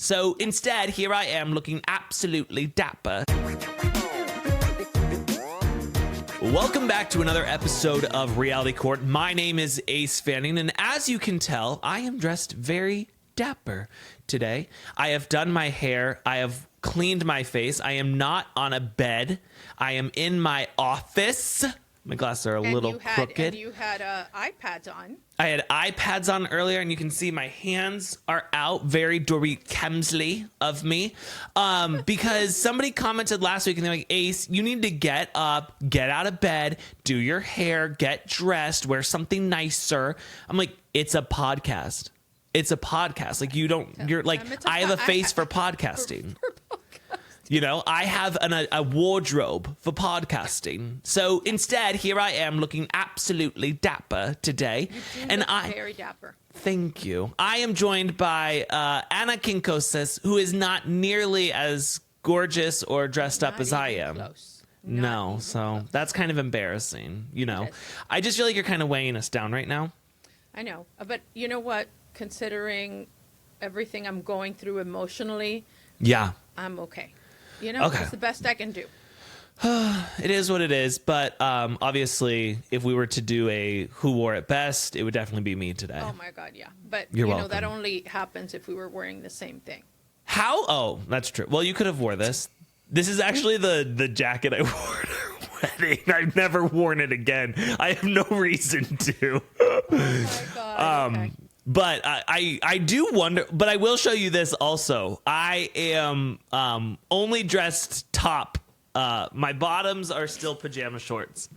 So instead, here I am looking absolutely dapper. Welcome back to another episode of Reality Court. My name is Ace Fanning, and as you can tell, I am dressed very dapper today. I have done my hair. I have cleaned my face. I am not on a bed. I am in my office. My glasses are a little crooked. And you had iPads on. I had iPads on earlier, and you can see my hands are out, very Dory Kemsley of me, because somebody commented last week, and they're like, Ace, you need to get up, get out of bed, do your hair, get dressed, wear something nicer. I'm like, it's a podcast. It's a podcast. Like, you don't, you're like, I have a face for podcasting. You know, I have a wardrobe for podcasting. So instead, here I am looking absolutely dapper today. You do look very dapper. Thank you. I am joined by Ana Quincoces, who is not nearly as gorgeous or dressed up as I am. Close. No, so that's kind of embarrassing. You know, I just feel like you're kind of weighing us down right now. I know. But you know what? Considering everything I'm going through emotionally, yeah, I'm okay. You know, okay. It's the best I can do. It is what it is. But obviously, if we were to do a who wore it best, it would definitely be me today. Oh, my God, yeah. But, You're you welcome. know, that only happens if we were wearing the same thing. How? Oh, that's true. Well, you could have wore this. This is actually the jacket I wore at our wedding. I've never worn it again. I have no reason to. Oh, my God. Okay. But I do wonder, but I will show you this also. I am only dressed top. My bottoms are still pajama shorts.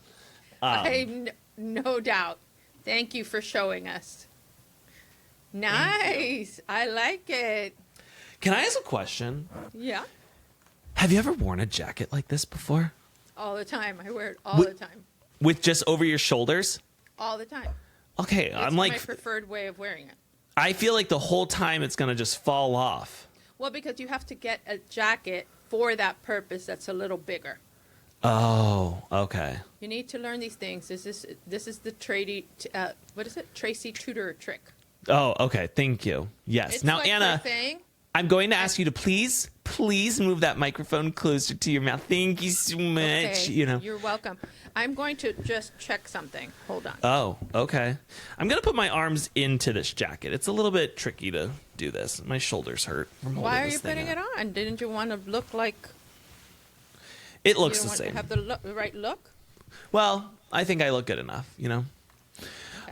No doubt. Thank you for showing us. Nice. I like it. Can I ask a question? Yeah. Have you ever worn a jacket like this before? All the time. I wear it all the time. With just over your shoulders? All the time. Okay, It's I'm like, my preferred way of wearing it. I feel like the whole time it's going to just fall off. Well, because you have to get a jacket for that purpose that's a little bigger. Oh, okay. You need to learn these things. This is the Tracy Tudor trick. Oh, okay. Thank you. Yes. It's Now, like Ana, her thing. I'm going to ask you to please move that microphone closer to your mouth. Thank you so much. Okay, you know. You're welcome. I'm going to just check something. Hold on. Oh, okay. I'm going to put my arms into this jacket. It's a little bit tricky to do this. My shoulders hurt from holding Why are this you thing putting up. it on? Didn't you want to look like It looks you the want same. to have the right look? Well, I think I look good enough, you know.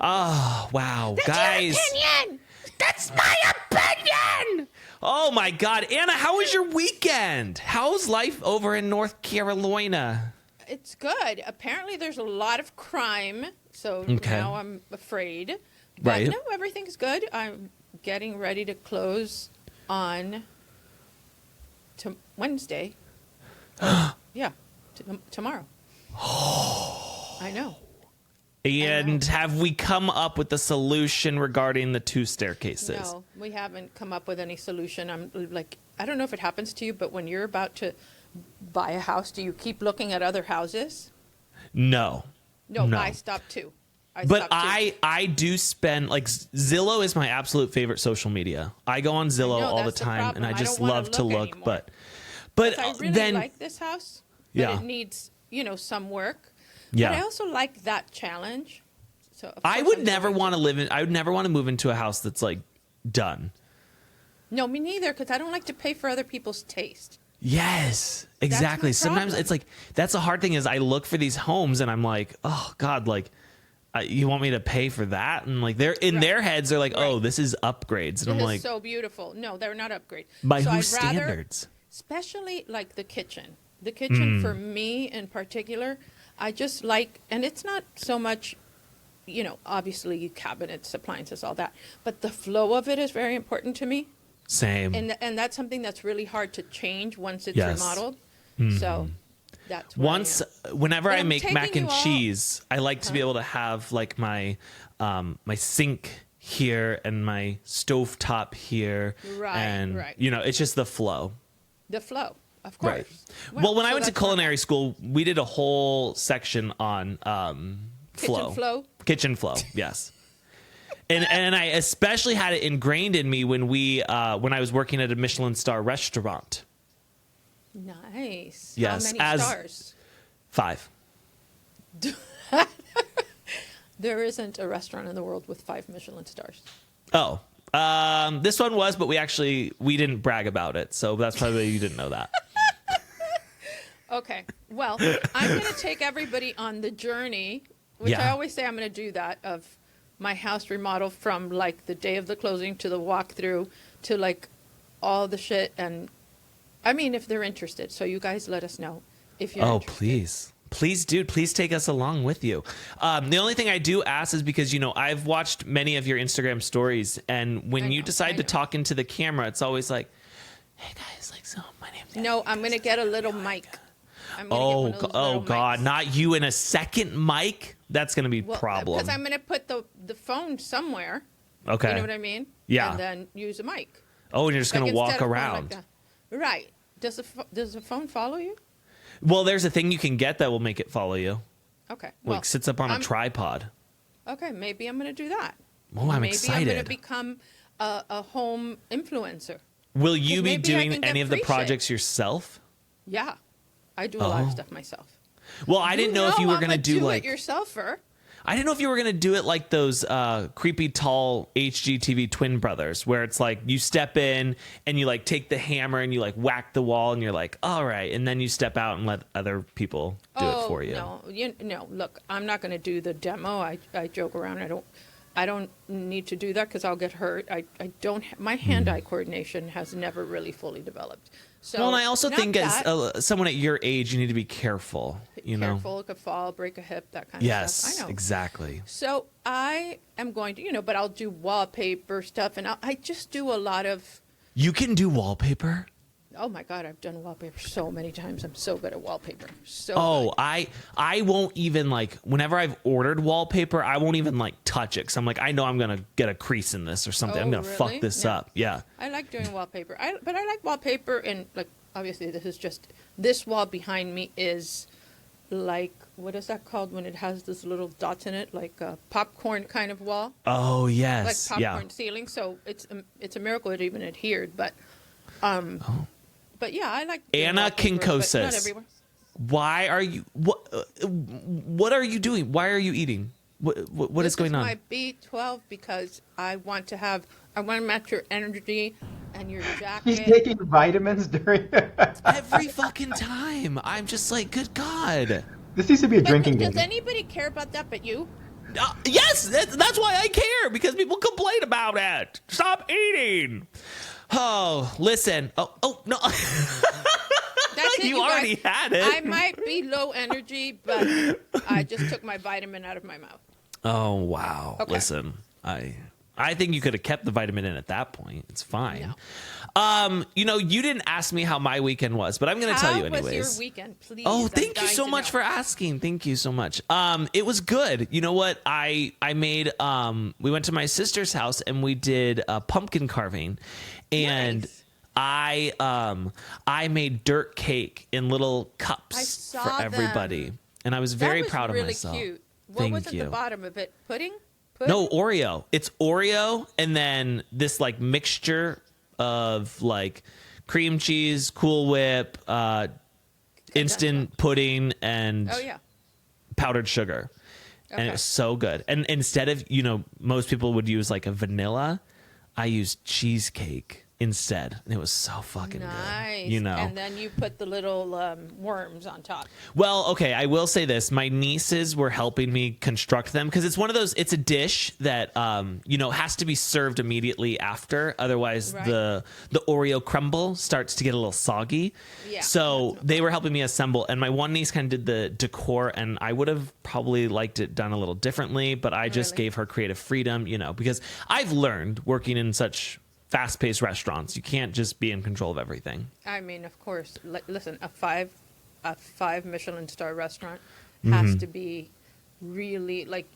Oh, wow. Guys. Your opinion! That's my opinion! Oh, my God. Ana, how was your weekend? How's life over in North Carolina? It's good. Apparently, there's a lot of crime, so now I'm afraid. But Right. no, everything's good. I'm getting ready to close on Wednesday. Yeah, tomorrow. I know. And have we come up with a solution regarding the 2 staircases? No, we haven't come up with any solution. I'm like, I don't know if it happens to you, but when you're about to buy a house, do you keep looking at other houses? No. No. I stopped too. But I do spend, like, Zillow is my absolute favorite social media. I go on Zillow all the time, and I just love to look. Anymore. But I really then like this house, but it needs, some work. Yeah. But I also like that challenge. So I would never want to I would never want to move into a house that's like done. No, me neither, because I don't like to pay for other people's taste. Yes, exactly. Sometimes it's like, that's the hard thing is I look for these homes and I'm like, oh God, like you want me to pay for that? And like they're in their heads, they're like, oh, this is upgrades. And I'm like, so beautiful. No, they're not upgrades. By so whose I'd rather, standards? Especially like the kitchen. The kitchen for me in particular, I just like, and it's not so much, obviously cabinets, appliances, all that, but the flow of it is very important to me. Same. And that's something that's really hard to change once it's remodeled. So that's whenever I make mac and cheese, I like to be able to have like my my sink here and my stovetop here. And it's just the flow. The flow. Of course. Right. Well, when I went to culinary school, we did a whole section on flow. Kitchen flow? Kitchen flow, yes. And I especially had it ingrained in me when I was working at a Michelin star restaurant. Nice. Yes, How many stars? 5. There isn't a restaurant in the world with 5 Michelin stars. Oh, this one was, but we didn't brag about it, so that's probably you didn't know that. Okay. Well, I'm going to take everybody on the journey, which I always say I'm going to do that, of my house remodel from like the day of the closing to the walkthrough to like all the shit. And I mean, if they're interested. So you guys let us know if you're interested. Please. Please, dude, please take us along with you. The only thing I do ask is because, I've watched many of your Instagram stories, and when you decide to talk into the camera, it's always like, hey guys, like, so my name's No, I'm going to get a little mic. Oh God, not you in a second mic? That's going to be a problem. Because I'm going to put the phone somewhere. Okay. You know what I mean? Yeah. And then use a mic. Oh, and you're just going to walk around. Right. Does the phone follow you? Well, there's a thing you can get that will make it follow you. Okay. Well, like sits up on a tripod. Okay, maybe I'm going to do that. Oh, I'm excited. Maybe I'm going to become a home influencer. Will you be doing any of the projects yourself? Yeah. I do a lot of stuff myself. Well, I didn't know if you were going to do like do-it-yourselfer. I didn't know if you were going to do it like those creepy tall HGTV twin brothers, where it's like you step in and you like take the hammer and you like whack the wall and you're like, all right, and then you step out and let other people do it for you. No, look, I'm not going to do the demo. I joke around. I don't need to do that because I'll get hurt. My hand-eye coordination has never really fully developed. So, well, and I also think as someone at your age, you need to be careful. Careful, it could fall, break a hip, that kind of stuff. Yes, I know. exactly. So I am going to, but I'll do wallpaper stuff, and I just do a lot of. You can do wallpaper? Oh my God, I've done wallpaper so many times. I'm so good at wallpaper. Good. I won't even like, whenever I've ordered wallpaper, I won't even like touch it because I'm like, I know I'm going to get a crease in this or something. I'm going to fuck this up. Yeah. I like doing wallpaper. But I like wallpaper, and like, obviously this wall behind me is like, what is that called when it has this little dots in it? Like a popcorn kind of wall. Oh, yes. Like popcorn ceiling. So it's a miracle it even adhered, but, But yeah, I like Ana Quincoces. Not everywhere. Why are you what are you doing? Why are you eating? What is going on? This is my B12 because I want to match your energy and your jacket. He's taking vitamins during every fucking time. I'm just like, good God. This needs to be a drinking game. Does anybody care about that but you? Yes, that's why I care, because people complain about it. Stop eating. Oh, listen. Oh no. That's it, you already had it. I might be low energy, but I just took my vitamin out of my mouth. Oh, wow. Okay. Listen, I think you could have kept the vitamin in at that point. It's fine. No. You didn't ask me how my weekend was, but I'm going to tell you anyways. How was your weekend? Please. Oh, thank you so much for asking. Thank you so much. It was good. You know what? I made, we went to my sister's house and we did pumpkin carving, and nice. I made dirt cake in little cups for everybody. Them. And I was very proud of really myself. Cute. What was at the bottom of it? Pudding? No, Oreo. It's Oreo and then this like mixture of like cream cheese, Cool Whip, instant pudding, and powdered sugar. Okay. And it was so good. And instead of, most people would use like a vanilla, I used cheesecake instead, and it was so fucking good. And then you put the little worms on top. Well, okay, I will say this: my nieces were helping me construct them, because it's one of those. It's a dish that has to be served immediately after, otherwise the Oreo crumble starts to get a little soggy. Yeah. So they were helping me assemble, and my one niece kind of did the decor, and I would have probably liked it done a little differently, but I just gave her creative freedom, because I've learned working in such fast-paced restaurants, you can't just be in control of everything. I mean, of course. Listen, a five Michelin star restaurant has to be really like,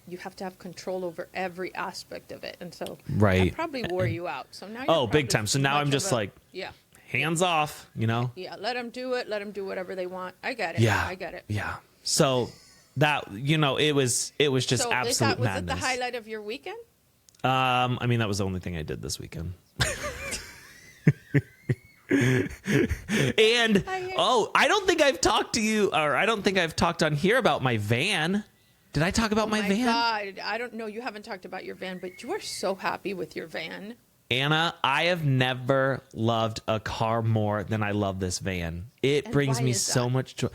you have to have control over every aspect of it, and so that probably wore you out. So now you're big time. So now I'm just hands off. Yeah, let them do it. Let them do whatever they want. I get it. Yeah, I get it. Yeah. So that it was just absolute madness. Was it the highlight of your weekend? I mean, that was the only thing I did this weekend. And I don't think I've talked to you, or I don't think I've talked on here about my van. Did I talk about my van? God, I don't know. You haven't talked about your van, but you are so happy with your van. Anna, I have never loved a car more than I love this van. It brings me so much joy.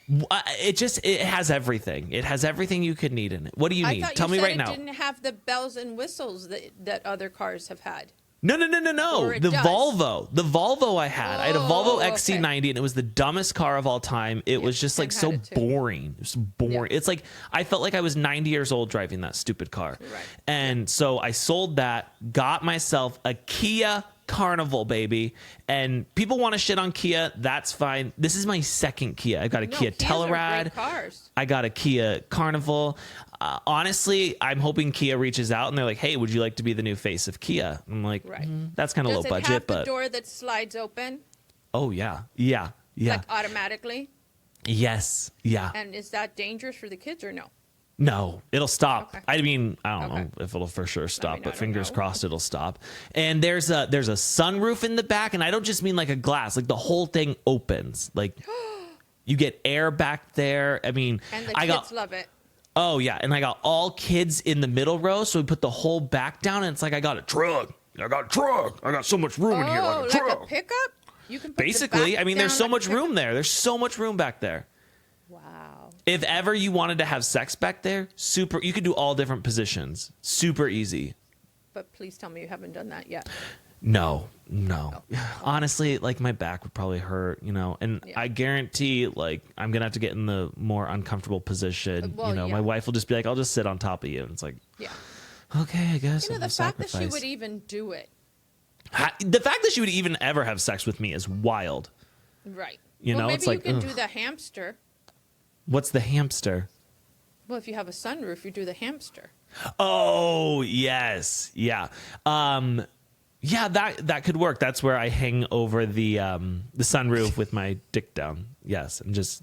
It has everything. It has everything you could need in it. What do you need? Tell me right now. It didn't have the bells and whistles that other cars have had. No. The Volvo I had. I had a Volvo XC90, and it was the dumbest car of all time. It was just like so boring. It was boring. Yeah. It's like I felt like I was 90 years old driving that stupid car. Right. And so I sold that, got myself a Kia Carnival, baby. And people want to shit on Kia. That's fine. This is my second Kia. I got a Kia Telluride. I got a Kia Carnival. Honestly, I'm hoping Kia reaches out and they're like, "Hey, would you like to be the new face of Kia?" I'm like, "That's kind of low budget." Does it have but the door that slides open? Oh yeah. Like automatically? Yes. Yeah. And is that dangerous for the kids or no? No, it'll stop. Okay. I mean, I don't know if it'll for sure stop, but fingers crossed it'll stop. And there's a sunroof in the back, and I don't just mean like a glass, like the whole thing opens. Like you get air back there. I mean, and the kids love it. Oh yeah, and I got all kids in the middle row, so we put the whole back down, and it's like I got a truck. I got so much room in here, like a truck. A pickup? You can put basically. I mean, there's so much room there. There's so much room back there. Wow. If ever you wanted to have sex back there, you could do all different positions. Super easy. But please tell me you haven't done that yet. No. Honestly, like my back would probably hurt, and I guarantee like I'm going to have to get in the more uncomfortable position. My wife will just be like, "I'll just sit on top of you." And it's like, okay, I guess. The fact that she would even do it. The fact that she would even ever have sex with me is wild. Right. Maybe it's like, you can do the hamster. What's the hamster? Well, if you have a sunroof, you do the hamster. Oh, yes. Yeah. Yeah, that could work. That's where I hang over the sunroof with my dick down. Yes, and just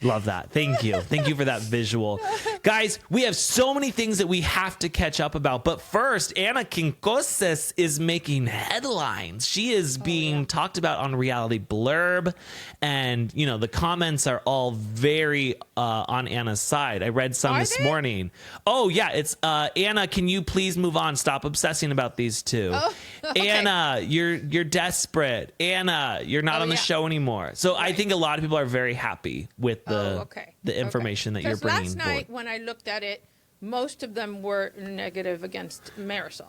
love that. Thank you for that visual, guys. We have so many things that we have to catch up about. But first, Ana Quincoces is making headlines. She is being talked about on reality Blurb, and the comments are all very on Anna's side. I read some this morning. Oh yeah, it's Ana. Can you please move on? Stop obsessing about these two. Oh, okay. Ana, you're desperate. Ana, you're not on the show anymore. So I think a lot of people are very happy with the information that you're bringing last night when I looked at it, most of them were negative against Marisol.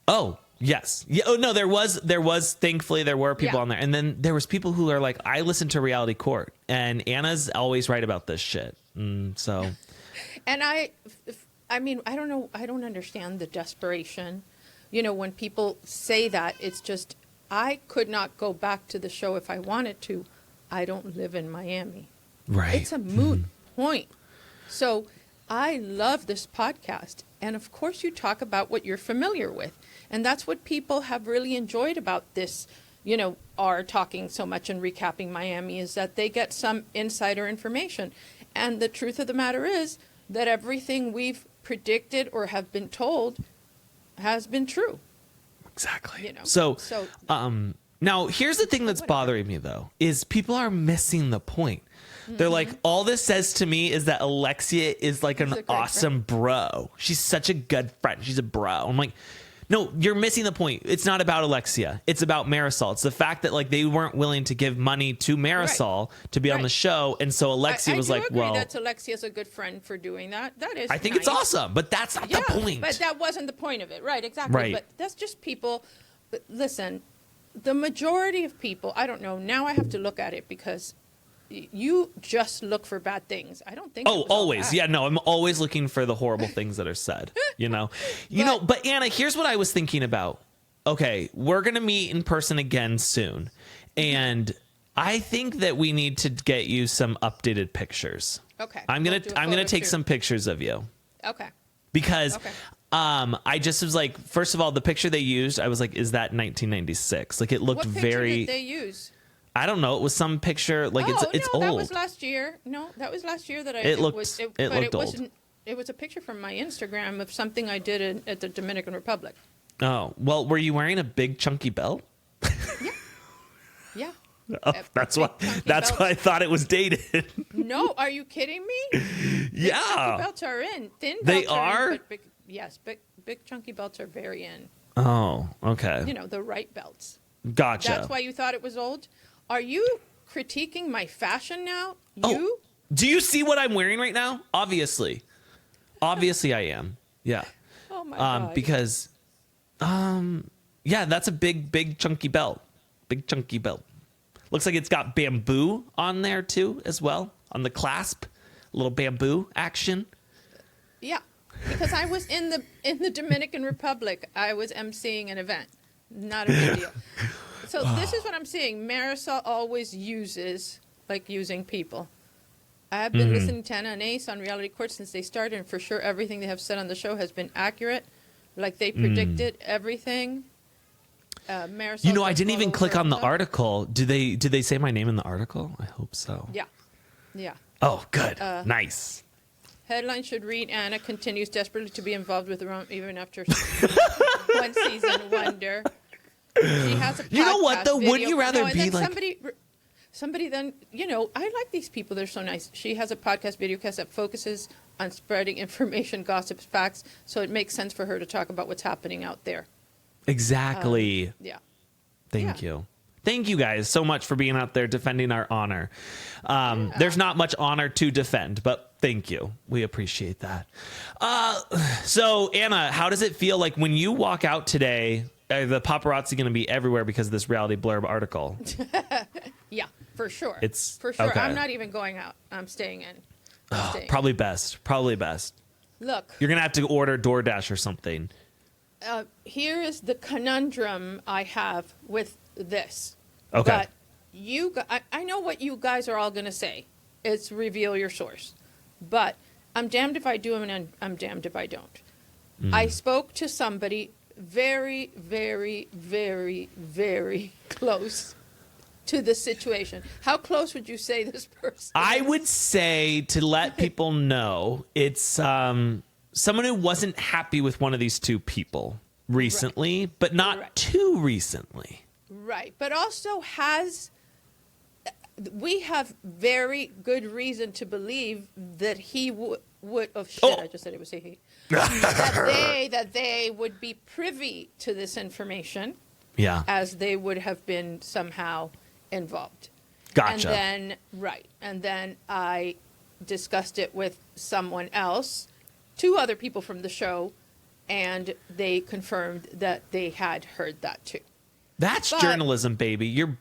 Oh, yes. Yeah. Oh, no, there was, thankfully there were people on there. And then there was people who are like, I listen to Reality Court and Anna's always right about this shit. So. And I mean, I don't know. I don't understand the desperation. When people say that, it's just, I could not go back to the show if I wanted to. I don't live in Miami. Right. It's a moot point. So I love this podcast. And of course you talk about what you're familiar with. And that's what people have really enjoyed about this, are talking so much and recapping Miami, is that they get some insider information. And the truth of the matter is that everything we've predicted or have been told has been true. Exactly. So now here's the thing that's bothering me though, is people are missing the point. They're like, all this says to me is that Alexia is like an awesome bro. She's such a good friend. She's a bro. I'm like, no, you're missing the point. It's not about Alexia. It's about Marisol. It's the fact that like they weren't willing to give money to Marisol to be on the show. And so Alexia was like, well, that Alexia's a good friend for doing that. That is, I think it's awesome, but that's not the point. But that wasn't the point of it. Right. Exactly. Right. But that's just people. But listen, the majority of people, I don't know. Now I have to look at it because you just look for bad things. I don't think. Oh, always. Yeah, no, I'm always looking for the horrible things that are said, but Ana, here's what I was thinking about. Okay, we're going to meet in person again soon. And I think that we need to get you some updated pictures. Okay. I'm going to take some pictures of you. Okay. Because I just was like, first of all, the picture they used, I was like, is that 1996? Like it looked what picture very did they use? I don't know. It was some picture. Like it's no, old. that was last year. No, that was last year that I. It looked old. Wasn't. It was a picture from my Instagram of something I did at the Dominican Republic. Oh well, were you wearing a big chunky belt? Yeah. Oh, that's why I thought it was dated. No, are you kidding me? Yeah. Big chunky belts are in. Thin belts They are? are? In, but big chunky belts are very in. Oh, okay. You know, the right belts. Gotcha. That's why you thought it was old? Are you critiquing my fashion now? Oh, do you see what I'm wearing right now? Obviously I am. Yeah. Oh my God. Because yeah, that's a big chunky belt. Big chunky belt. Looks like it's got bamboo on there too as well, on the clasp. A little bamboo action. Yeah. Because I was in the Dominican Republic. I was emceeing an event. Not a big deal. So this is what I'm seeing. Marisol always uses, like, using people. I have been listening to Ana and Ace on Reality Court since they started, and for sure everything they have said on the show has been accurate. Like, they predicted everything. Marisol, you know, I didn't even click on the article. Did they say my name in the article? I hope so. Yeah. Oh, good. Nice. Headline should read: Ana continues desperately to be involved with RHOM even after one season wonder. She has a podcast. You know what though? Video. Would you rather and be then like somebody? Then you know, I like these people. They're so nice. She has a podcast video cast that focuses on spreading information, gossips, facts. So it makes sense for her to talk about what's happening out there. Exactly. Yeah. Thank you. Thank you guys so much for being out there defending our honor. There's not much honor to defend, but thank you. We appreciate that. So, Ana, how does it feel like when you walk out today? The paparazzi going to be everywhere because of this Reality Blurb article. Yeah, for sure. It's for sure. okay. I'm not even going out. I'm staying in. Probably best. Look, you're going to have to order DoorDash or something. Here is the conundrum I have with this. Okay. But I know what you guys are all going to say. It's reveal your source. But I'm damned if I do and I'm damned if I don't. I spoke to somebody very, very, very, very close to the situation. How close would you say this person I is? would say, to let people know, it's someone who wasn't happy with one of these two people recently, but not too recently. Right. But also we have very good reason to believe that he would I just said it was he. that they would be privy to this information. Yeah. As they would have been somehow involved. Gotcha. And then I discussed it with someone else, 2 other people from the show, and they confirmed that they had heard that too. That's journalism, baby. You're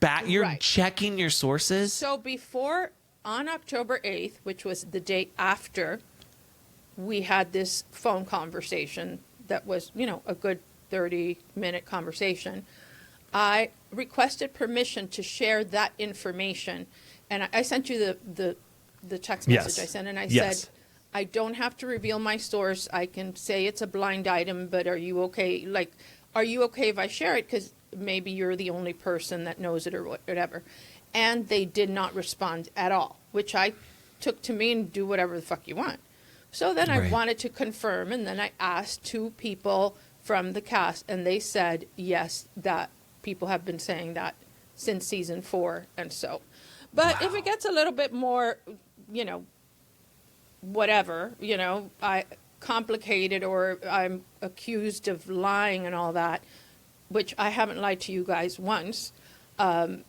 checking your sources. So on October 8th, which was the day after we had this phone conversation that was, a good 30-minute conversation, I requested permission to share that information. And I sent you the text message I sent, and I said, I don't have to reveal my source. I can say it's a blind item, but are you okay? Like, are you okay if I share it? Because maybe you're the only person that knows it or whatever. And they did not respond at all, which I took to mean do whatever the fuck you want. So then I wanted to confirm, and then I asked 2 people from the cast, and they said, yes, that people have been saying that since season 4 and so. But if it gets a little bit more, whatever, complicated, or I'm accused of lying and all that, which I haven't lied to you guys once, then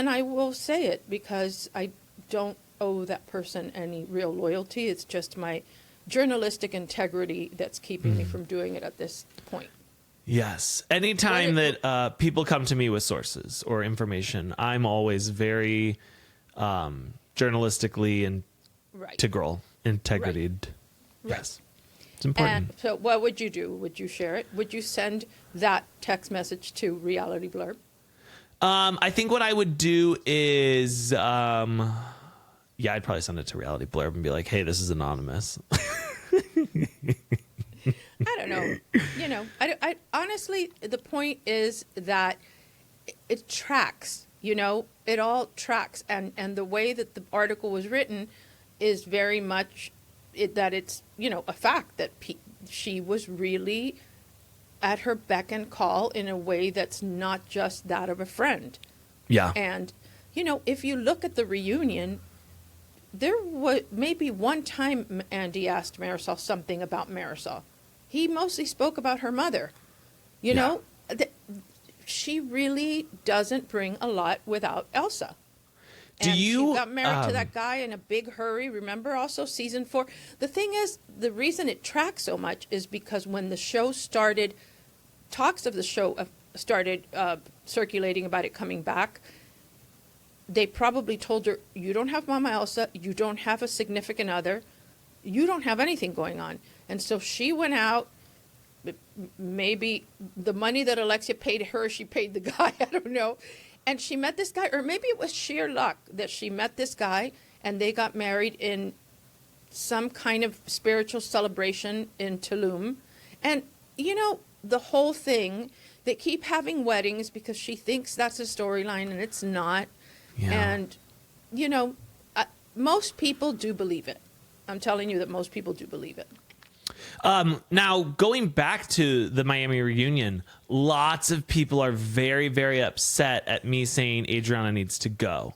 I will say it, because I don't owe that person any real loyalty. It's just my journalistic integrity that's keeping me from doing it at this point. Yes. Anytime that people come to me with sources or information, I'm always very journalistically integral, integrated. Right. Yes. It's important. And so what would you do? Would you share it? Would you send that text message to Reality Blurb? I think what I would do is, I'd probably send it to Reality Blurb and be like, hey, this is anonymous. I don't know. I honestly, the point is that it tracks. You know, it all tracks. And the way that the article was written is very much that it's, you know, a fact that she was really at her beck and call in a way that's not just that of a friend. Yeah. And, you know, if you look at the reunion, there was maybe one time Andy asked Marisol something about Marisol. He mostly spoke about her mother. You know, she really doesn't bring a lot without Elsa. And she got married to that guy in a big hurry. Remember also season 4? The thing is, the reason it tracks so much is because when the show started, talks of the show started circulating about it coming back, they probably told her, you don't have Mama Elsa, you don't have a significant other, you don't have anything going on. And so she went out, maybe the money that Alexia paid her, she paid the guy, I don't know. And she met this guy, or maybe it was sheer luck that she met this guy and they got married in some kind of spiritual celebration in Tulum. And, you know, the whole thing, they keep having weddings because she thinks that's a storyline and it's not. Yeah. And, you know, most people do believe it. I'm telling you that most people do believe it. Now, going back to the Miami reunion, lots of people are very, very upset at me saying Adriana needs to go.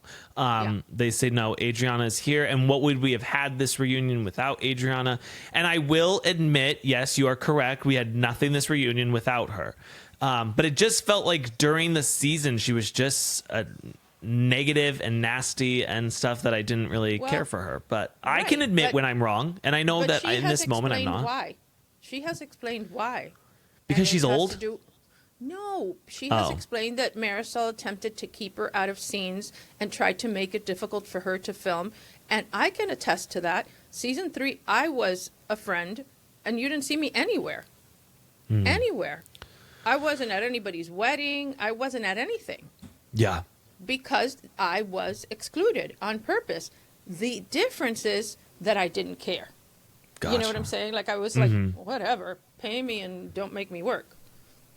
They say, no, Adriana is here. And what would we have had this reunion without Adriana? And I will admit, yes, you are correct. We had nothing this reunion without her. But it just felt like during the season, she was just negative and nasty and stuff that I didn't really care for her. But I can admit when I'm wrong. And I know that in this moment I'm not. Why. She has explained why. Because she's old? No, she has explained that Marisol attempted to keep her out of scenes and tried to make it difficult for her to film. And I can attest to that. Season 3, I was a friend, and you didn't see me anywhere. Anywhere. I wasn't at anybody's wedding. I wasn't at anything. Yeah. Because I was excluded on purpose. The difference is that I didn't care. Gotcha. You know what I'm saying? Like, I was like, whatever, pay me and don't make me work.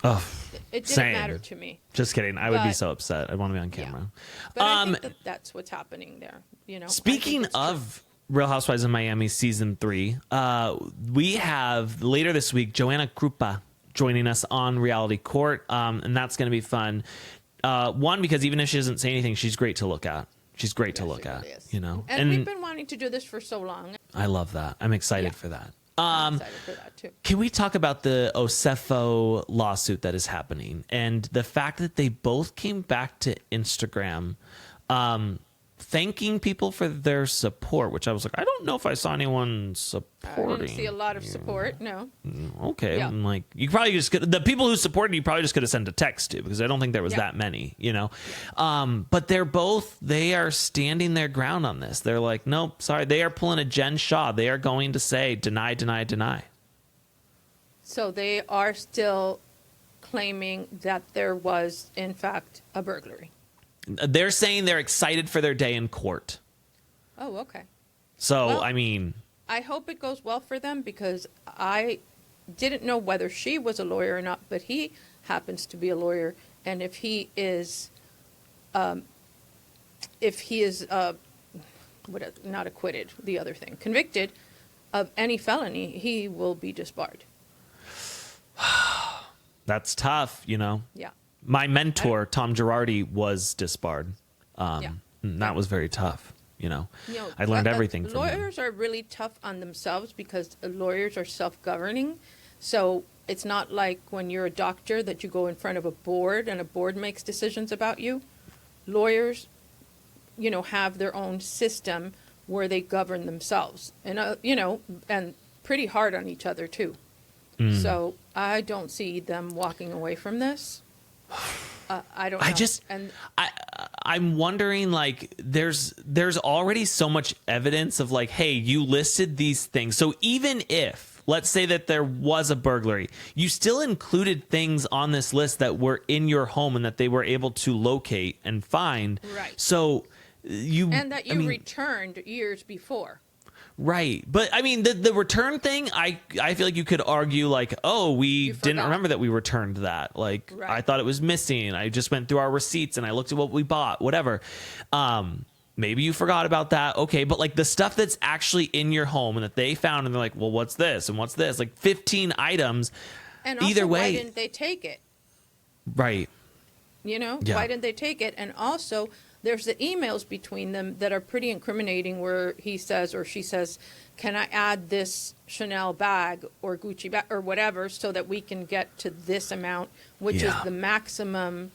Oh, it didn't matter to me. Just kidding. I would be so upset. I want to be on camera. Yeah. But I think that's what's happening there. You know. Speaking of Real Housewives of Miami season 3, we have later this week Joanna Krupa joining us on Reality Court, and that's going to be fun. One, because even if she doesn't say anything, she's great to look at. She's great to look at, you know. And we've been wanting to do this for so long. I love that. I'm excited for that. I'm excited for that too. Can we talk about the Osefo lawsuit that is happening and the fact that they both came back to Instagram thanking people for their support, which I was like, I don't know if I saw anyone supporting. I didn't see a lot of support, no. Okay, yeah. I'm like, you probably just could, the people who supported you probably just could have sent a text to, because I don't think there was that many, you know. But they are standing their ground on this. They're like, nope, sorry. They are pulling a Jen Shaw. They are going to say deny, deny, deny. So they are still claiming that there was, in fact, a burglary. They're saying they're excited for their day in court. Oh, okay. So, well, I mean, I hope it goes well for them, because I didn't know whether she was a lawyer or not, but he happens to be a lawyer. And if he is, not acquitted, the other thing, convicted of any felony, he will be disbarred. That's tough, you know? Yeah. My mentor, Tom Girardi, was disbarred. That was very tough, you know. I learned everything from him. Lawyers are really tough on themselves because lawyers are self-governing. So it's not like when you're a doctor that you go in front of a board and a board makes decisions about you. Lawyers, you know, have their own system where they govern themselves. And, you know, and pretty hard on each other, too. So I don't see them walking away from this. I don't know. I'm wondering, like, there's already so much evidence of, like, hey, you listed these things. So even if, let's say that there was a burglary, you still included things on this list that were in your home and that they were able to locate and find. Right. So and that you returned years before. Right. But I mean, the return thing, I feel like you could argue like, oh, we didn't remember that we returned that. Like, Right. I thought it was missing. I just went through our receipts and I looked at what we bought, whatever. Maybe you forgot about that. Okay. But like the stuff that's actually in your home and that they found and they're like, well, what's this? And what's this? Like 15 items. And also, Either way. why didn't they take it? Right. You know, Yeah. why didn't they take it? And also, there's the emails between them that are pretty incriminating where he says or she says, can I add this Chanel bag or Gucci bag or whatever so that we can get to this amount, which is the maximum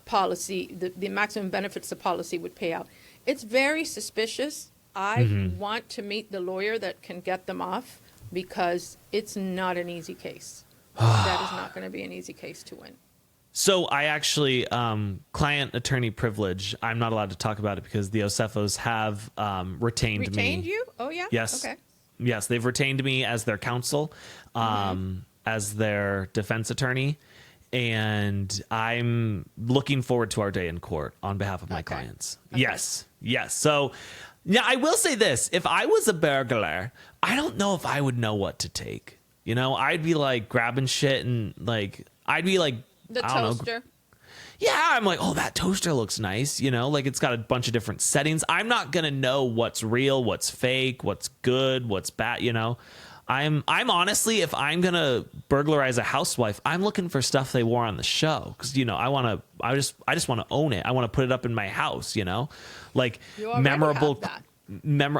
policy, the maximum benefits the policy would pay out. It's very suspicious. I want to meet the lawyer that can get them off because it's not an easy case. That is not going to be an easy case to win. So I actually, client attorney privilege, I'm not allowed to talk about it because the Osefos have retained me. Retained you? Oh, yeah? Yes. Okay. Yes, they've retained me as their counsel, as their defense attorney. And I'm looking forward to our day in court on behalf of my clients. Okay. Yes. Yes. So, yeah, I will say this. If I was a burglar, I don't know if I would know what to take. You know, I'd be like grabbing shit and like, I'd be like, The I don't know. toaster. Yeah, I'm like, oh, that toaster looks nice. You know, like it's got a bunch of different settings. I'm not going to know what's real, what's fake, what's good, what's bad. You know, I'm honestly, if I'm going to burglarize a housewife, I'm looking for stuff they wore on the show. Cause you know, I just want to own it. I want to put it up in my house, you know, like You already memorable. have that.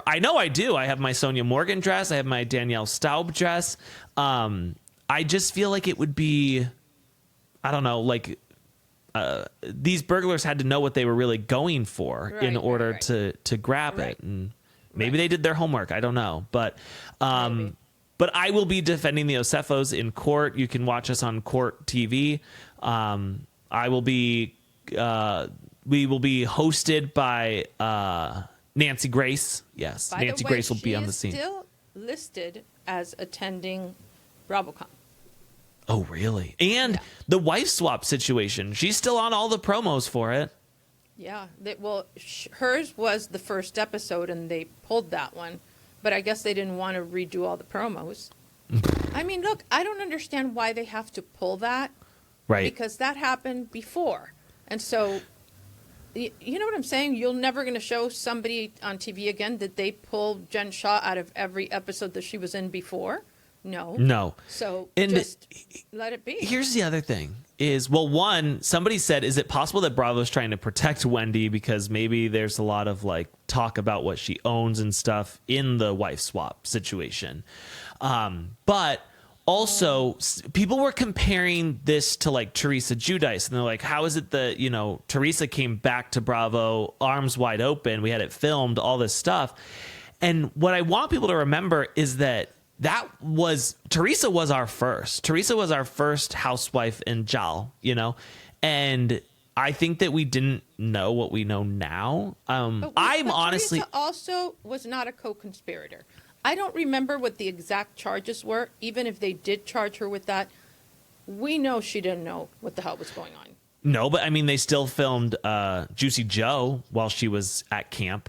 I know I do. I have my Sonia Morgan dress. I have my Danielle Staub dress. I just feel like it would be, I don't know, like these burglars had to know what they were really going for in order to grab it. And maybe they did their homework. I don't know. But I will be defending the Osefos in court. You can watch us on Court TV. I will be, we will be hosted by Nancy Grace. Yes. By Nancy the way, Grace will be on the She scene. is still listed as attending BravoCon. Oh, really? And the wife swap situation. She's still on all the promos for it. Yeah. Hers was the first episode, and they pulled that one. But I guess they didn't want to redo all the promos. I mean, look, I don't understand why they have to pull that. Right. Because that happened before. And so, you know what I'm saying? You're never going to show somebody on TV again. Did they pull Jen Shaw out of every episode that she was in before? No. So just let it be. Here's the other thing is, well, one, somebody said, is it possible that Bravo's trying to protect Wendy because maybe there's a lot of like talk about what she owns and stuff in the wife swap situation. But also people were comparing this to like Teresa Giudice, and they're like, how is it that, you know, Teresa came back to Bravo arms wide open? We had it filmed, all this stuff. And what I want people to remember is that Teresa was our first housewife in JAL, you know, and I think that we didn't know what we know now. But honestly Teresa also was not a co-conspirator. I don't remember what the exact charges were. Even if they did charge her with that, we know she didn't know what the hell was going on. No, but I mean, they still filmed Juicy Joe while she was at camp.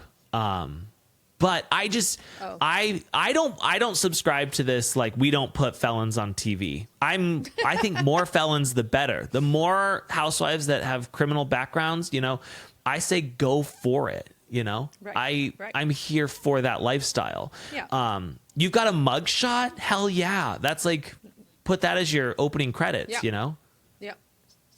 But I just, I don't subscribe to this. Like, we don't put felons on TV. I think more felons, the better. The more housewives that have criminal backgrounds, you know, I say go for it. You know, I'm here for that lifestyle. Yeah. You've got a mugshot. Hell yeah. That's like, put that as your opening credits, you know? Yeah.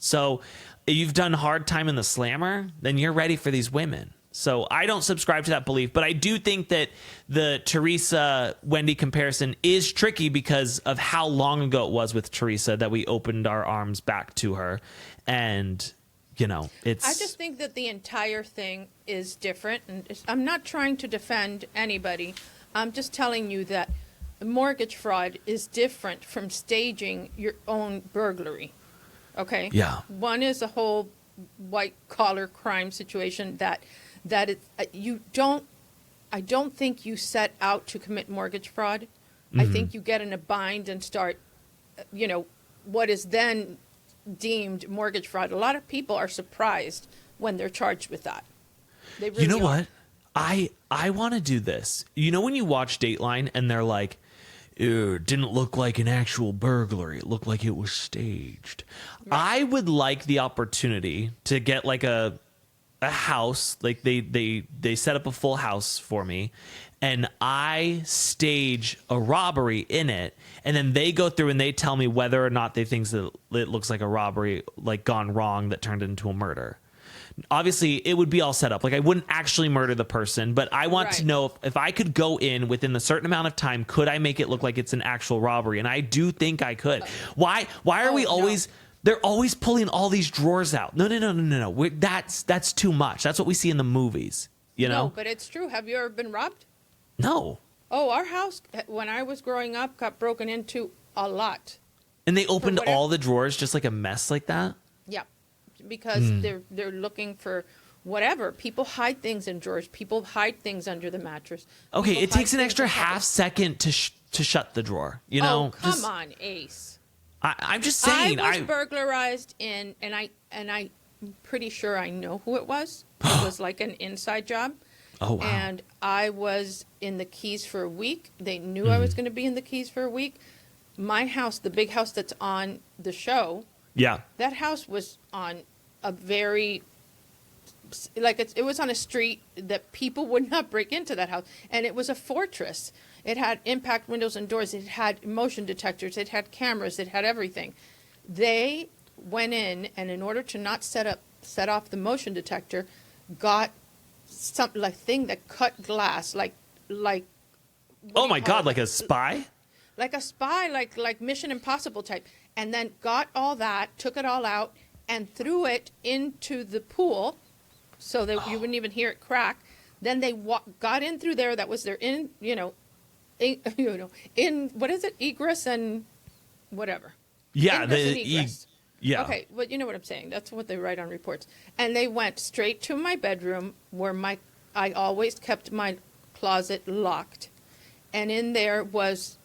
So you've done hard time in the slammer, then you're ready for these women. So I don't subscribe to that belief, but I do think that the Teresa Wendy comparison is tricky because of how long ago it was with Teresa that we opened our arms back to her. And, you know, I just think that the entire thing is different. And I'm not trying to defend anybody. I'm just telling you that mortgage fraud is different from staging your own burglary. Okay? Yeah. One is a whole white collar crime situation that it's, I don't think you set out to commit mortgage fraud. I think you get in a bind and start, you know, what is then deemed mortgage fraud. A lot of people are surprised when they're charged with that. They really you know are. what? I want to do this. You know when you watch Dateline and they're like, ew, it didn't look like an actual burglary. It looked like it was staged. Right. I would like the opportunity to get like a house, like they set up a full house for me, and I stage a robbery in it, and then they go through and they tell me whether or not they think that it looks like a robbery, like gone wrong, that turned into a murder. Obviously, it would be all set up. Like, I wouldn't actually murder the person, but I want to know if I could go in within a certain amount of time, could I make it look like it's an actual robbery? And I do think I could. Why are we always... No. They're always pulling all these drawers out. No. That's too much. That's what we see in the movies, you know? No, but it's true. Have you ever been robbed? No. Oh, our house, when I was growing up, got broken into a lot. And they opened all the drawers just like a mess like that? Yeah, because they're looking for whatever. People hide things in drawers. People hide things under the mattress. Okay, People it takes an extra half second to shut the drawer, you know? Oh, come on, Ace. I'm just saying. I was burglarized in, and I'm pretty sure I know who it was. It was like an inside job. Oh, wow. And I was in the Keys for a week. They knew I was going to be in the Keys for a week. My house, the big house that's on the show, that house was on a very, like it was on a street that people would not break into that house. And it was a fortress. It had impact windows and doors. It had motion detectors. It had cameras. It had everything. They went in, and in order to not set off the motion detector, got some like thing that cut glass, like. Oh my God! Like a spy. Like a spy, like Mission Impossible type, and then got all that, took it all out, and threw it into the pool, so that you wouldn't even hear it crack. Then they got in through there. That was their in what is it? Egress and whatever. Yeah, egress. Yeah. Okay, well, you know what I'm saying. That's what they write on reports. And they went straight to my bedroom where I always kept my closet locked. And in there was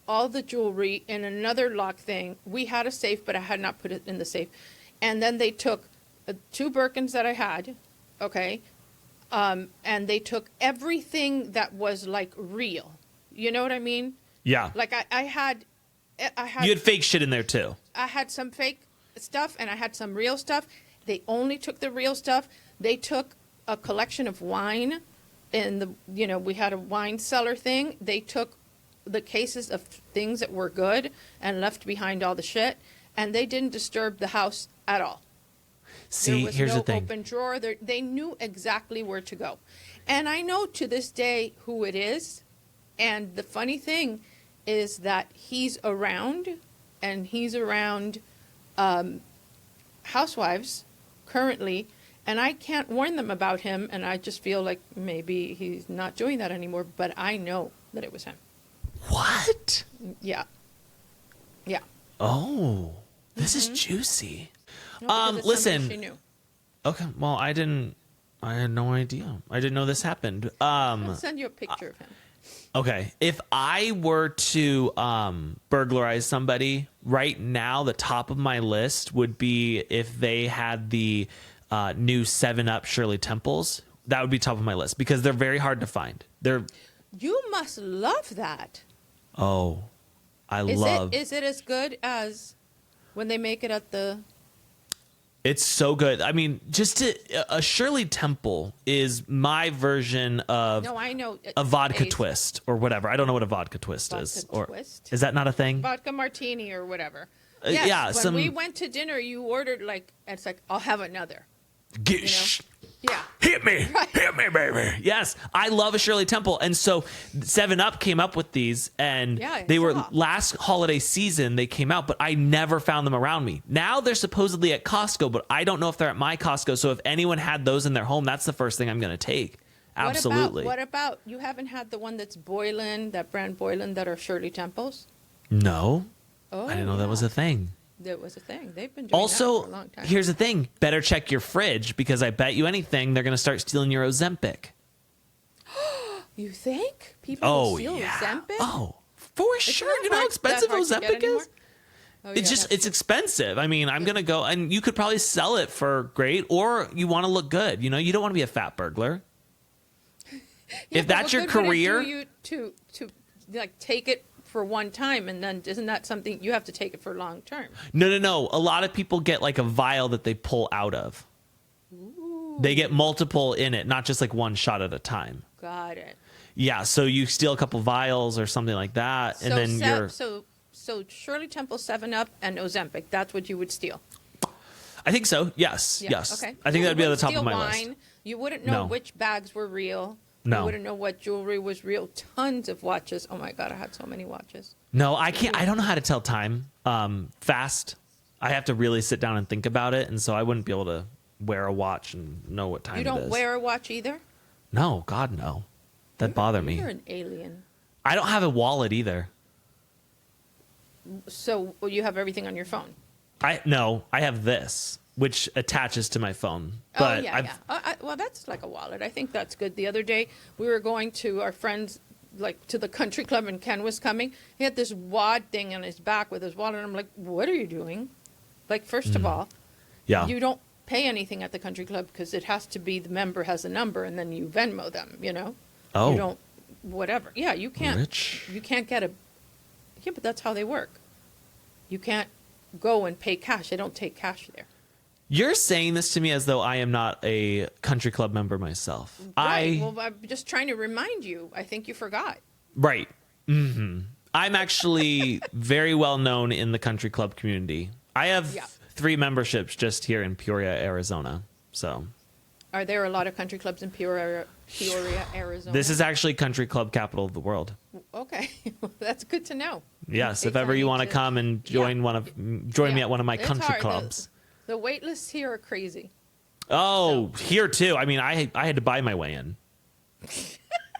all the jewelry in another lock thing. We had a safe, but I had not put it in the safe. And then they took 2 Birkins that I had, okay, and they took everything that was like real. You know what I mean? Yeah. Like I had. You had fake shit in there too. I had some fake stuff and I had some real stuff. They only took the real stuff. They took a collection of wine, and we had a wine cellar thing. They took the cases of things that were good and left behind all the shit, and they didn't disturb the house at all. See, here's the thing. Open drawer. They knew exactly where to go, and I know to this day who it is. And the funny thing is that he's around, and he's around housewives currently, and I can't warn them about him, and I just feel like maybe he's not doing that anymore, but I know that it was him. What? Yeah. Yeah. Oh, this is juicy. No, listen. she knew. Okay, well, I had no idea. I didn't know this happened. I'll send you a picture of him. Okay, if I were to burglarize somebody right now, the top of my list would be if they had the new 7-Up Shirley Temples. That would be top of my list because they're very hard to find. You must love that. Oh, Is it as good as when they make it at the... It's so good. I mean, a Shirley Temple is my version of a vodka twist or whatever. I don't know what a vodka twist is. Twist? Is that not a thing? Vodka martini or whatever. Yes, yeah. When we went to dinner, you ordered it's like, I'll have another. Yeah. Hit me. Right. Hit me, baby. Yes. I love a Shirley Temple. And so 7-Up came up with these, and they were last holiday season they came out, but I never found them around me. Now they're supposedly at Costco, but I don't know if they're at my Costco. So if anyone had those in their home, that's the first thing I'm going to take. Absolutely. What about you haven't had the one that's Boylan, that brand Boylan, that are Shirley Temples? No. Oh, I didn't know that was a thing. That was a thing. They've been doing that for a long time. Here's the thing. Better check your fridge because I bet you anything they're going to start stealing your Ozempic. You think? People will steal Ozempic? Oh, for sure. You know how expensive Ozempic is? Oh, it's expensive. I mean, I'm going to go, and you could probably sell it for great, or you want to look good. You know, you don't want to be a fat burglar. Yeah, if but that's what your good would it career, do you to like take it for one time, and then isn't that something you have to take it for long term? no. A lot of people get like a vial that they pull out of. Ooh, They get multiple in it, not just like one shot at a time. got it. Yeah, so you steal a couple vials or something like that, and then you're. So Shirley Temple 7-Up and Ozempic. That's what you would steal. I think so. Yes. Yeah, Yes. okay. I think Yeah, that'd be you at the top of wouldn't my steal list. You wouldn't know No. which bags were real. No. You wouldn't know what jewelry was real. Tons of watches. Oh my God, I had so many watches. No, I can't. I don't know how to tell time fast. I have to really sit down and think about it, and so I wouldn't be able to wear a watch and know what time You it don't is. wear a watch either? No, God, no. That'd bother me. You're an alien. I don't have a wallet either. So you have everything on your phone? I have this, which attaches to my phone. But oh, yeah. Well, that's like a wallet. I think that's good. The other day, we were going to our friends, like to the country club, and Ken was coming. He had this wad thing on his back with his wallet. And I'm like, what are you doing? Like, first of all, Yeah. you don't pay anything at the country club because it has to be the member has a number, and then you Venmo them, you know? Oh. You don't, whatever. Yeah, you can't. Rich. You can't get a. Yeah, but that's how they work. You can't go and pay cash. They don't take cash there. You're saying this to me as though I am not a country club member myself. Right. Well, I'm just trying to remind you. I think you forgot. Right. Mm-hmm. I'm actually very well known in the country club community. I have 3 memberships just here in Peoria, Arizona. So Are there a lot of country clubs in Peoria, Arizona? this is actually country club capital of the world. Okay. Well, that's good to know. Yes, In if case ever I you need want to come and join join me at one of my It's country hard. clubs. The wait lists here are crazy. Oh, here too. I mean, I had to buy my way in.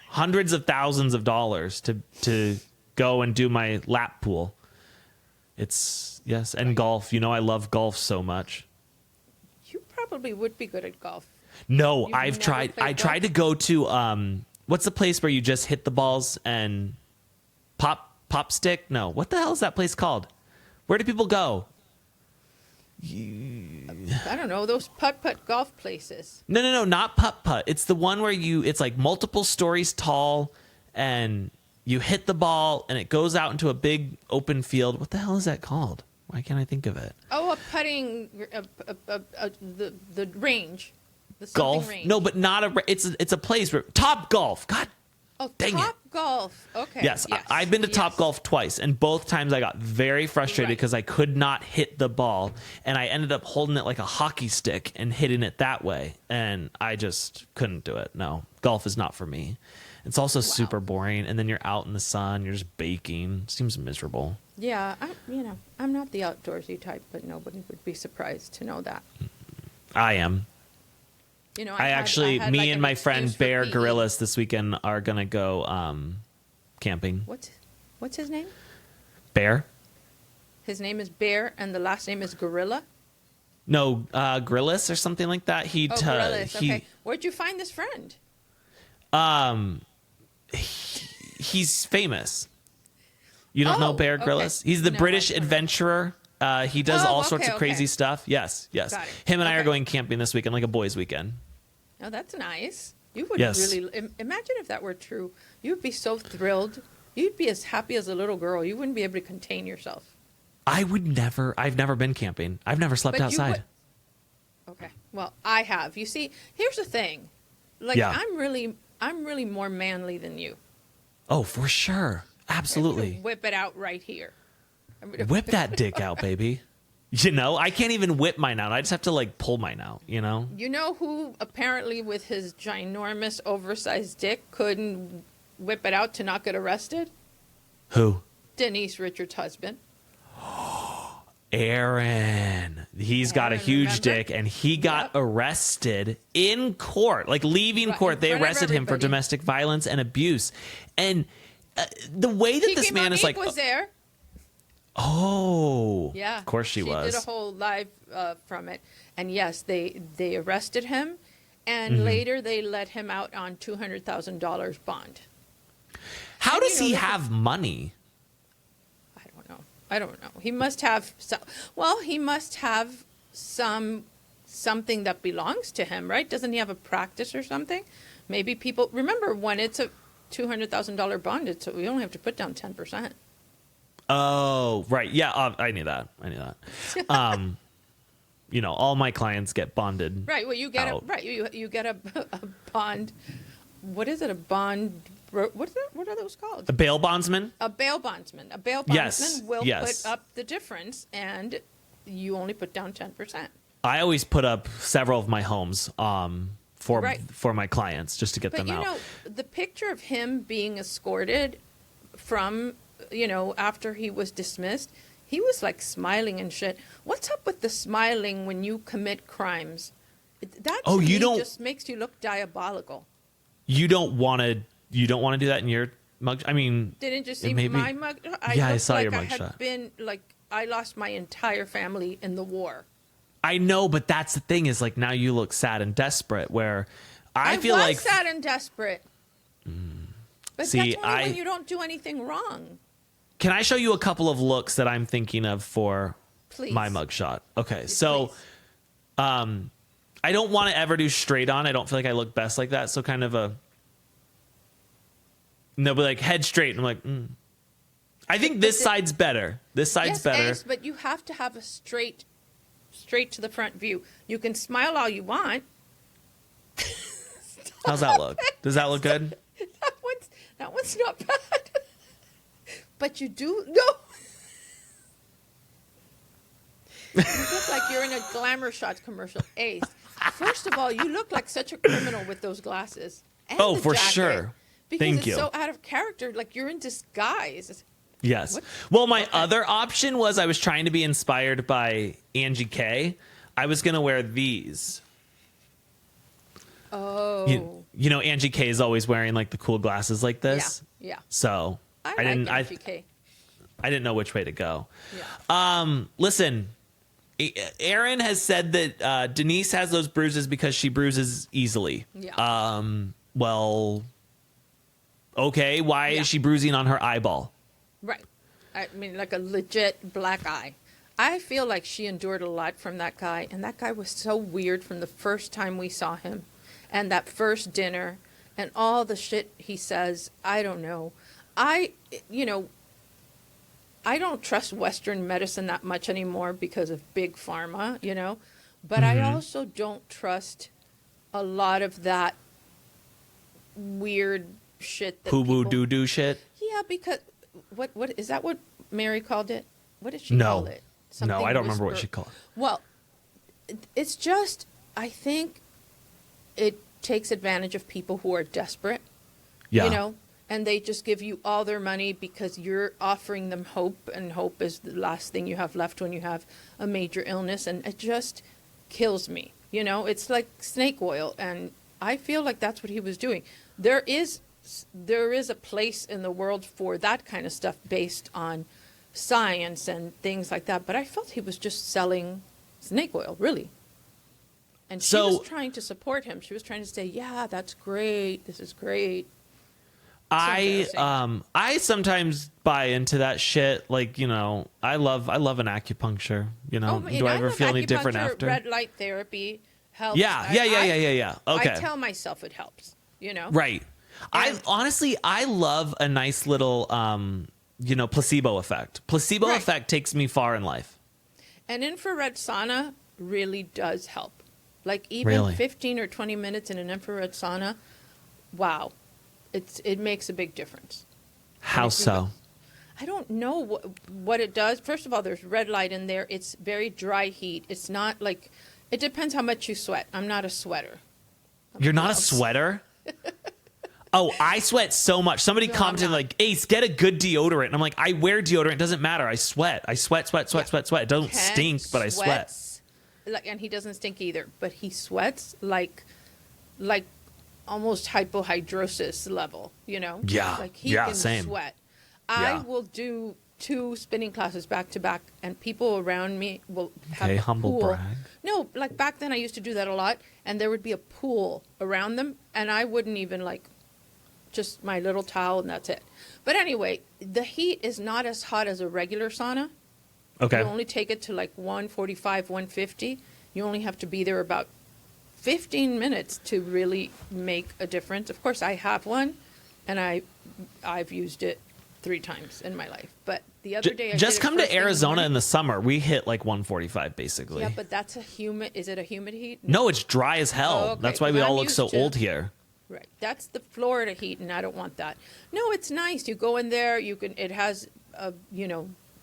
Hundreds of thousands of dollars to go and do my lap pool. It's yes, and golf. You know, I love golf so much. You probably would be good at golf. No, You've I've never tried. played I tried to go to what's the place where you just hit the balls and pop stick? No, what the hell is that place called? Where do people go? I don't know, those putt-putt golf places. No, not putt. It's the one where it's like multiple stories tall and you hit the ball and it goes out into a big open field. What the hell is that called? Why can't I think of it? Oh, a putting, the range. The something Golf? range. No, but not it's a place where Top Golf. God Oh, dang Top it. Golf. Okay. Yes, I've been to Top Golf twice, and both times I got very frustrated Right. because I could not hit the ball, and I ended up holding it like a hockey stick and hitting it that way, and I just couldn't do it. No, golf is not for me. It's also super boring, and then you're out in the sun, you're just baking. It seems miserable. Yeah, I'm not the outdoorsy type, but nobody would be surprised to know that. I am. You know, I actually, had me like and an my excuse friend for Bear PE. Gorillas this weekend are gonna go camping. What's his name? Bear? His name is Bear, and the last name is Gorilla. No, Grillis or something like that. Oh, Gorillas. Okay. Where'd you find this friend? He's famous. You don't know Oh, Bear okay. Grylls? He's the No, British I don't know. adventurer. He does all sorts of crazy okay. stuff. Yes. Got it. Him and I are Okay. going camping this weekend, like a boys' weekend. Oh, that's nice. You would Yes. really imagine if that were true. You'd be so thrilled. You'd be as happy as a little girl. You wouldn't be able to contain yourself. I've never been camping. I've never slept But you outside. Okay. Well, I have. You see, here's the thing. Like Yeah. I'm really more manly than you. Oh, for sure. I'm Absolutely. gonna whip it out right here. I'm gonna Whip that dick out, baby. You know, I can't even whip mine out. I just have to like pull mine out, you know? You know who apparently with his ginormous oversized dick couldn't whip it out to not get arrested? Who? Denise Richards' husband. Aaron. He's got a Aaron, huge remember? dick, and he got Yep. arrested in court, like leaving Right, court. in They front of arrested him for everybody. domestic violence and abuse. And the way that this Kiki man is Monique like, was there. oh, Yeah. of course she was. She did a whole live from it. And yes, they arrested him. And Mm-hmm. later they let him out on $200,000 bond. How and, does you know, he this is- have money? I don't know. He must have he must have something that belongs to him, right? Doesn't he have a practice or something? Maybe people remember when it's a $200,000 bond. We only have to put down 10%. Oh, right. Yeah, I knew that. You know, all my clients get bonded. Right. Well, you get out. you get a bond. What is it? A bond? What are those called? A bail bondsman? A bail bondsman. A bail Yes, bondsman will yes. put up the difference, and you only put down 10%. I always put up several of my homes for Right. my clients just to get But them you out. know, the picture of him being escorted from, you know, after he was dismissed, he was like smiling and shit. What's up with the smiling when you commit crimes? That to me just makes you look diabolical. You don't want to do that in your mug. I mean, Didn't you see maybe- my mug? I saw like your I mugshot. had been like I lost my entire family in the war. I know, but that's the thing is like now you look sad and desperate. Where I feel was like sad and desperate. But See, that's only when you don't do anything wrong. Can I show you a couple of looks that I'm thinking of for Please. my mugshot? Okay, so Please. I don't want to ever do straight on. I don't feel like I look best like that. So kind of a no, but like head straight. And I'm like, I think this side's better. This side's Yes, better. Ace, but you have to have a straight to the front view. You can smile all you want. How's that look? Does that look good? That one's not bad. But you do no. You look like you're in a Glamour Shots commercial. Ace, first of all, you look like such a criminal with those glasses. And Oh, the for jacket, sure. Because Thank it's you. so out of character. Like you're in disguise. Yes. What? Well, my other option was I was trying to be inspired by Angie K. I was going to wear these. Oh. You know, Angie K is always wearing like the cool glasses like this. Yeah. So I didn't. like MGK. I didn't know which way to go. Yeah. Listen, Aaron has said that Denise has those bruises because she bruises easily. Yeah. Well, okay. Why Yeah. is she bruising on her eyeball? Right. I mean, like a legit black eye. I feel like she endured a lot from that guy, and that guy was so weird from the first time we saw him, and that first dinner, and all the shit he says. I don't know. I don't trust Western medicine that much anymore because of big pharma, you know, but I also don't trust a lot of that weird shit that Poo boo people- doo doo shit. Yeah, because what is that what Mary called it? What did she No. call it? No, I don't remember what whisper- she called it. Well, it's just I think it takes advantage of people who are desperate, Yeah. you know, and they just give you all their money because you're offering them hope, and hope is the last thing you have left when you have a major illness, and it just kills me. You know, it's like snake oil, and I feel like that's what he was doing. There is a place in the world for that kind of stuff based on science and things like that, but I felt he was just selling snake oil, really. And she was trying to support him. She was trying to say, "Yeah, that's great. This is great." I sometimes buy into that shit. Like, you know, I love an acupuncture. You know, and do I ever love feel any different acupuncture, after? Red light therapy helps. Yeah. Okay. I tell myself it helps. You know, Right. I love a nice little placebo effect. Placebo Right. effect takes me far in life. And infrared sauna really does help. Like even Really? 15 or 20 minutes in an infrared sauna, wow, it makes a big difference. How so? I don't know what it does. First of all, there's red light in there. It's very dry heat. It's not like, it depends how much you sweat. I'm not a sweater. You're not a sweater? Oh, I sweat so much. Somebody No, commented I'm not. like, Ace, get a good deodorant. And I'm like, I wear deodorant. It doesn't matter. I sweat. I sweat. It don't Ken stink, but I sweat. sweats, and he doesn't stink either. But he sweats like almost hypohidrosis level. You know? Yeah. Like he Yeah, can same. sweat. Yeah. I will do 2 spinning classes back to back, and people around me will have Okay, a humble pool. brag. No, like back then I used to do that a lot, and there would be a pool around them, and I wouldn't even just my little towel, and that's it. But anyway, the heat is not as hot as a regular sauna. Okay. You only take it to 145, 150. You only have to be there about 15 minutes to really make a difference. Of course, I have one, and I've used it 3 times in my life. But the other day, just come to Arizona in the summer. We hit like 145 basically. Yeah, but that's a humid. Is it a humid heat? No, it's dry as hell. Oh, okay, That's why we all look used so to- old here. Right. That's the Florida heat, and I don't want that. No, it's nice. You go in there, it has,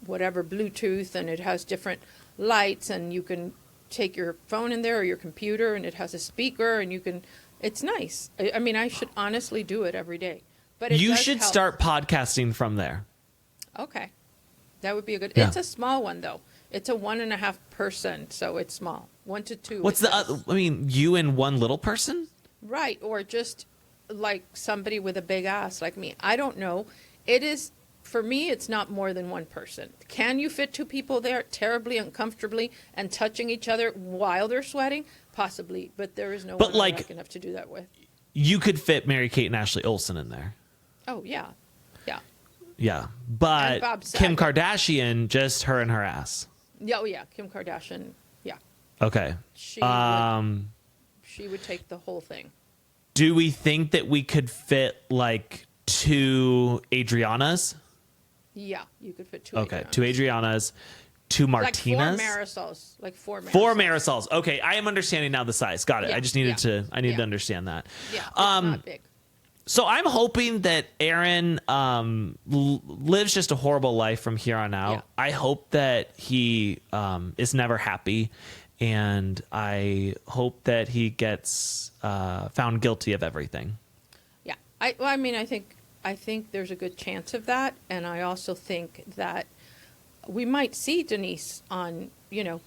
whatever, Bluetooth, and it has different lights, and you can take your phone in there or your computer, and it has a speaker, and it's nice. I mean, I should honestly do it every day. But You does should help. start podcasting from there. Okay. That would be a good, Yeah. It's a small one, though. It's a 1.5 person, so it's small. 1 to 2. What's you and one little person? Right, or just like somebody with a big ass like me. I don't know. It is, for me, it's not more than 1 person. Can you fit 2 people there terribly uncomfortably and touching each other while they're sweating? Possibly, but there is no one I like enough to do that with. You could fit Mary Kate and Ashley Olsen in there. Oh, yeah. Yeah. Yeah, And but Bob Kim Saget. Kardashian, just her and her ass. Yeah, oh, yeah. Kim Kardashian. Yeah. Okay. She would take the whole thing. Do we think that we could fit like 2 Adrianas? Yeah, you could fit 2. Okay, Adrianas. 2 Adrianas, 2 Martinas. Like 4 Marisols. Like 4 Marisols. 4 Marisols. Okay, I am understanding now the size. Got it. Yeah, I just needed yeah, to yeah. understand that. Yeah, it's not big. So I'm hoping that Aaron lives just a horrible life from here on out. Yeah. I hope that he is never happy, and I hope that he gets found guilty of everything. Yeah, I think there's a good chance of that, and I also think that we might see Denise on,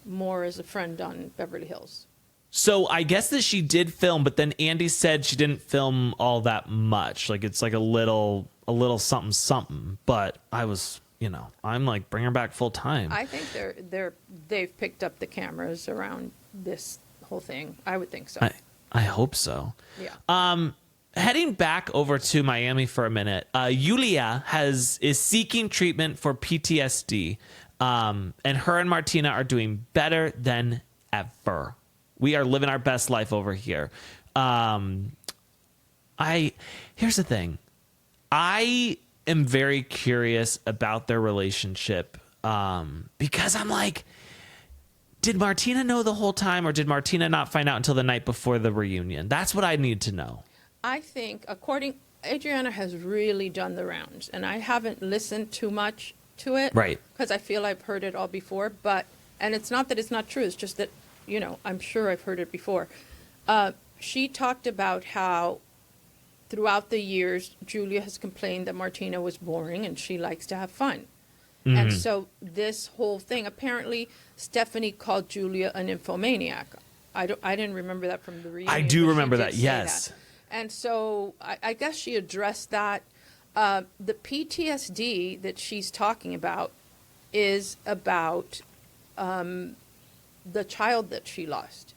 more as a friend on Beverly Hills. So I guess that she did film, but then Andy said she didn't film all that much. Like it's like a little something something. But I was, I'm like, bring her back full time. I think they've picked up the cameras around this whole thing. I would think so. I hope so. Yeah. Heading back over to Miami for a minute, Yulia is seeking treatment for PTSD, and her and Martina are doing better than ever. We are living our best life over here. Here's the thing. I am very curious about their relationship because I'm like, did Martina know the whole time, or did Martina not find out until the night before the reunion? That's what I need to know. I think, Adriana has really done the rounds, and I haven't listened too much to it. Right. Because I feel I've heard it all before, and it's not that it's not true, it's just that, I'm sure I've heard it before. She talked about how throughout the years, Julia has complained that Martina was boring and she likes to have fun. Mm-hmm. And so this whole thing, apparently Stephanie called Julia an nymphomaniac. I didn't remember that from the reunion. I do but remember she that, did say yes. that. And so I guess she addressed that. The PTSD that she's talking about is about the child that she lost.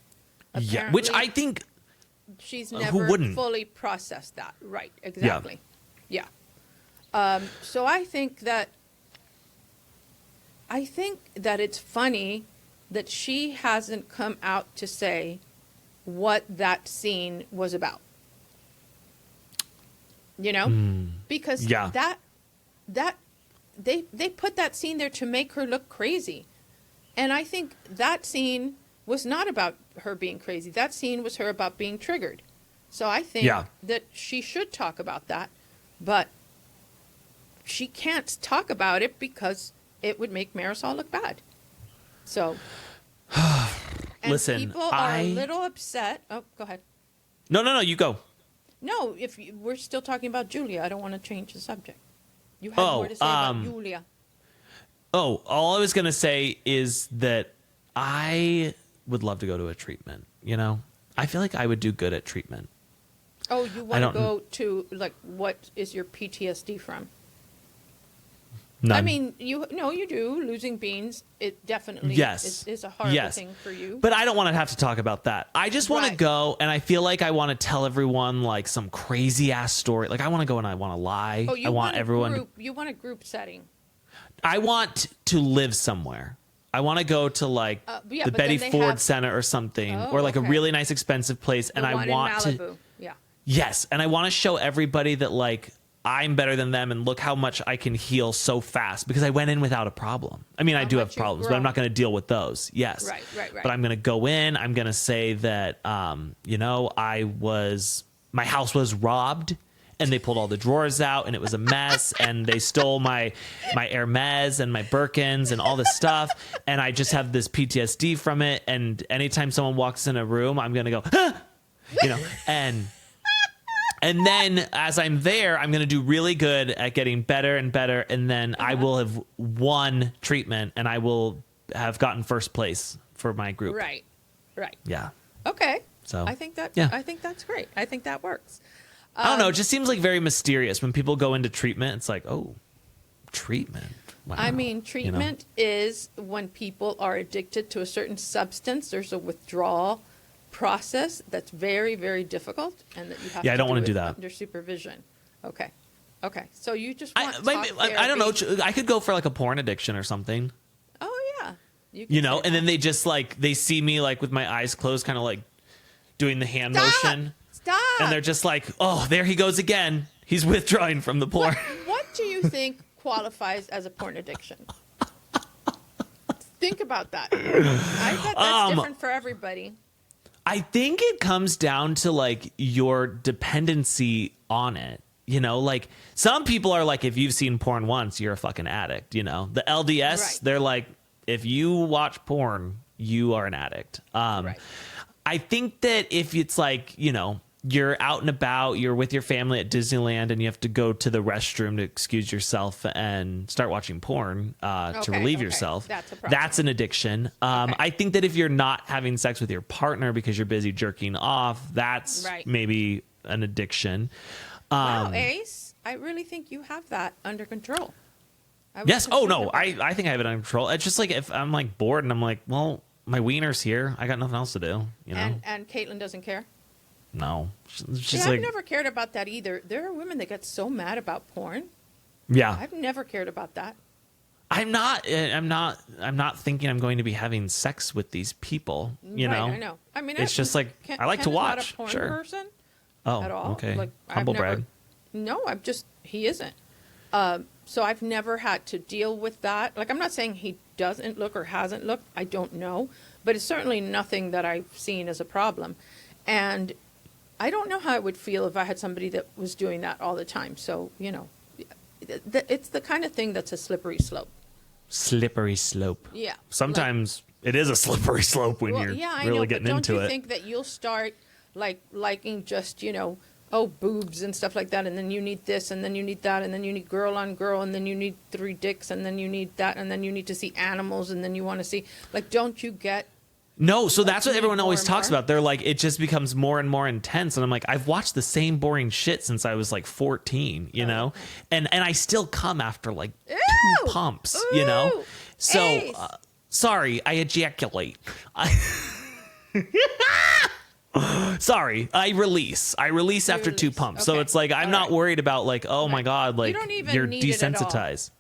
Yeah, which I think she's who never wouldn't? fully processed that. Right, exactly. Yeah. So I think that it's funny that she hasn't come out to say what that scene was about. Because that they put that scene there to make her look crazy. And I think that scene was not about her being crazy. That scene was her about being triggered. So I think that she should talk about that, but she can't talk about it because it would make Marisol look bad. So, and listen, people are a little upset. Oh, go ahead. No, you go. No, we're still talking about Julia. I don't want to change the subject. You have more to say about Julia. Oh, all I was going to say is that I would love to go to a treatment, I feel like I would do good at treatment. Oh, you want to go to, what is your PTSD from? None. I mean, you do. Losing beans, it definitely is a horrible thing for you. But I don't want to have to talk about that. I just want to go, and I feel like I want to tell everyone, some crazy-ass story. I want to go and I want to lie. Oh, you want a group setting. I want to live somewhere. I want to go to like yeah, the but Betty then they Ford have- Center or something, Oh, or like a okay. really nice expensive place. And The I one want in to, Malibu. Yeah. yes. And I want to show everybody that like I'm better than them and look how much I can heal so fast because I went in without a problem. I mean, I do have much you've problems, but I'm grown. not going to deal with those. Yes. Right. But I'm going to go in. I'm going to say that, you know, my house was robbed and they pulled all the drawers out and it was a mess and they stole my Hermes and my Birkins and all this stuff. And I just have this PTSD from it. And anytime someone walks in a room, I'm going to go, ah! You know, and then as I'm there, I'm going to do really good at getting better and better. And then I will have won treatment and I will have gotten first place for my group. Right. Yeah. Okay. So, I think yeah. that's great. I think that works. I don't know. It just seems like very mysterious when people go into treatment. It's like, oh, treatment. Wow. I mean, treatment is when people are addicted to a certain substance. There's a withdrawal process that's very, very difficult, and that you have. Yeah, I don't want to do it that under supervision. Okay. So you just I don't know. I could go for like a porn addiction or something. Oh yeah. can You know, say and then that. they just like they see me like with my eyes closed, kind of like doing the hand Stop! motion, Stop. and they're just like, oh, there he goes again. He's withdrawing from the porn. What do you think qualifies as a porn addiction? Think about that. I bet that's different for everybody. I think it comes down to like your dependency on it. You know, like some people are like, if you've seen porn once, you're a fucking addict. You know, the LDS, Right. they're like, if you watch porn, you are an addict. Right. I think that if it's like, you know, you're out and about, you're with your family at Disneyland and you have to go to the restroom to excuse yourself and start watching porn to Okay, relieve okay. yourself. That's a problem. That's an addiction. Okay. I think that if you're not having sex with your partner because you're busy jerking off, that's Right. maybe an addiction. Wow, Ace, I really think you have that under control. Yes. Oh, no. I I think I have it under control. It's just like if I'm like bored and I'm like, well, my wiener's here. I got nothing else to do. You know? and Caitlin doesn't care. No. She's Yeah, like, I've never cared about that either. There are women that get so mad about porn. yeah. I've never cared about that. I'm not thinking I'm going to be having sex with these people, you Right, know? I know. I mean, It's just like, I like to Ken is not watch. a porn Sure. person Oh, at all. okay. Like, Humble brag. No, he isn't. So I've never had to deal with that. Like, I'm not saying he doesn't look or hasn't looked. I don't know. But it's certainly nothing that I've seen as a problem. And I don't know how I would feel if I had somebody that was doing that all the time. So, you know, it's the kind of thing that's a slippery slope. Slippery slope. Yeah. Sometimes it is a slippery slope when Well, you're yeah, I really know, getting but into don't you it. think that you'll start liking just, you know, boobs and stuff like that, and then you need this, and then you need that, and then you need girl on girl, and then you need 3 dicks, and then you need that, and then you need to see animals, and then you want to see, like, don't you get? No, so that's you what need everyone more always and talks more? about. They're like, it just becomes more and more intense. And I'm like, I've watched the same boring shit since I was like 14, you know? okay. And I still come after like Ew! 2 pumps, you know? Ooh! So, Ace! sorry, I ejaculate. Sorry, I release. I release after 2 release. pumps. So Okay. it's like, I'm All not right. worried about like, oh my Right. God, like don't even you're need it at all. desensitized.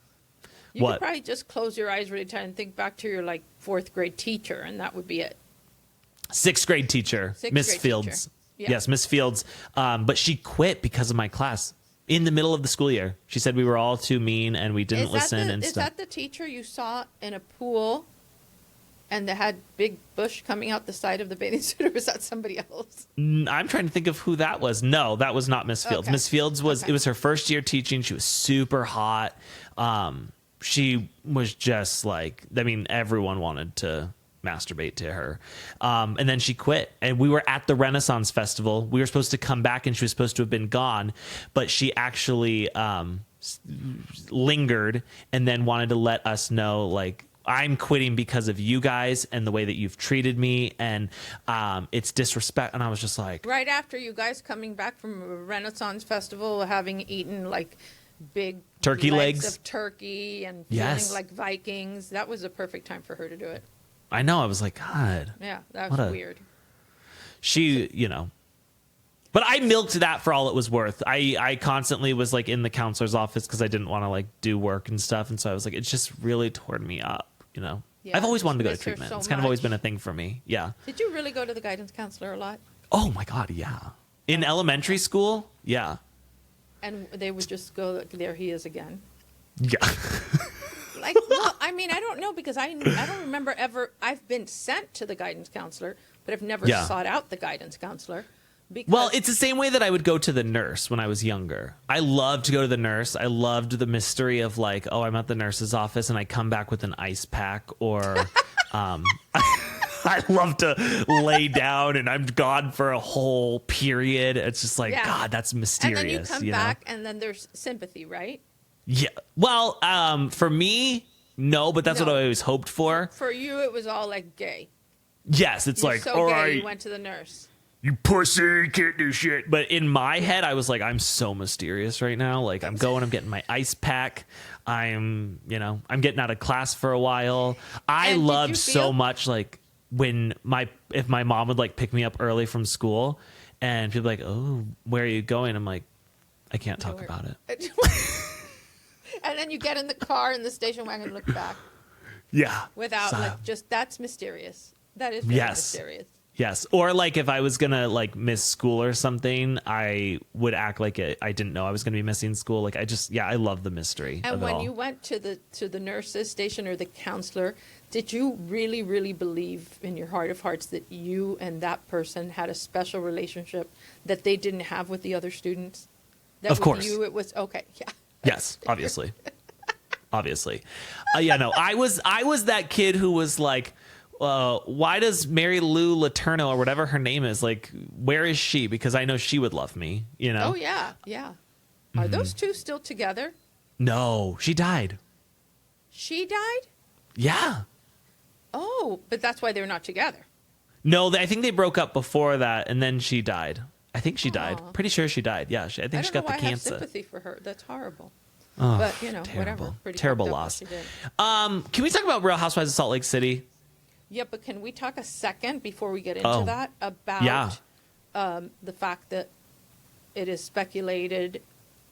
You What? could probably just close your eyes really tight and think back to your like 4th grade teacher, and that would be it. 6th grade teacher, Sixth Miss grade Fields. teacher. Yeah. Yes, Miss Fields. But she quit because of my class in the middle of the school year. She said we were all too mean and we didn't listen and Is stuff. that the teacher you saw in a pool, and they had big bush coming out the side of the bathing suit, or was that somebody else? I'm trying to think of who that was. No, that was not Miss Fields. Okay. Miss Fields was, Okay. it was her first year teaching. She was super hot. She was just like, I mean, everyone wanted to masturbate to her. And then she quit. And we were at the Renaissance Festival. We were supposed to come back and she was supposed to have been gone, but she actually lingered and then wanted to let us know, like, I'm quitting because of you guys and the way that you've treated me, and it's disrespect. And I was just like, Right after you guys coming back from a Renaissance Festival, having eaten like big Turkey legs. of turkey and Yes. feeling like Vikings, that was a perfect time for her to do it. I know. I was like, God, Yeah, that What was a- weird. she, you know. But I milked that for all it was worth. I constantly was like in the counselor's office because I didn't want to like do work and stuff. And so I was like, it just really tore me up, you know? Yeah, I've always I wanted to go to miss her treatment. so It's kind of always much. been a thing for me. Yeah. Did you really go to the guidance counselor a lot? Oh my God. Yeah. In elementary school. Yeah. And they would just go, there he is again. Yeah. Like, well, I mean, I don't know because I don't remember ever. I've been sent to the guidance counselor, but I've never Yeah. sought out the guidance counselor. Because, Well, it's the same way that I would go to the nurse when I was younger. I loved to go to the nurse. I loved the mystery of like, oh, I'm at the nurse's office and I come back with an ice pack, or I love to lay down and I'm gone for a whole period. It's just like, Yeah. God, that's and mysterious. then you come know? back, and then there's sympathy, right? Yeah. Well, for me, no, but that's what No. I always hoped for. For you, it was all like gay. Yes, it's You're like, so all gay, right, you went to the nurse. you pussy, can't do shit. But in my head, I was like, I'm so mysterious right now. Like, I'm getting my ice pack. I'm getting out of class for a while. I And did loved you so feel- much, like, if my mom would like pick me up early from school and people be like, oh, where are you going? I'm like, I can't talk Nowhere. about it. And then you get in the car in the station wagon and look back Yeah. without, So- like, just, that's mysterious. That is very Yes. mysterious. Yes. Or like if I was going to like miss school or something, I would act like I didn't know I was going to be missing school. Like I love the mystery And of it when all. you went to the nurse's station or the counselor, did you really, really believe in your heart of hearts that you and that person had a special relationship that they didn't have with the other students? That Of with course. you, it was okay. Yeah. Yes, obviously. Obviously. No, I was that kid who was like, why does Mary Lou Letourneau or whatever her name is, like, where is she? Because I know she would love me, you know? Oh yeah, yeah. Mm-hmm. Are those two still together? No, she died. She died? Yeah. Oh, but that's why they're not together. No, I think they broke up before that, and then she died. I think she died. Aw. Pretty sure she died. Yeah, I I think don't she know got why the I have cancer. sympathy for her. That's horrible. Oh, But whatever. terrible. Pretty Terrible fucked up what loss. she did. Can we talk about Real Housewives of Salt Lake City? Yeah, but can we talk a second before we get into Oh. that about Yeah. the fact that it is speculated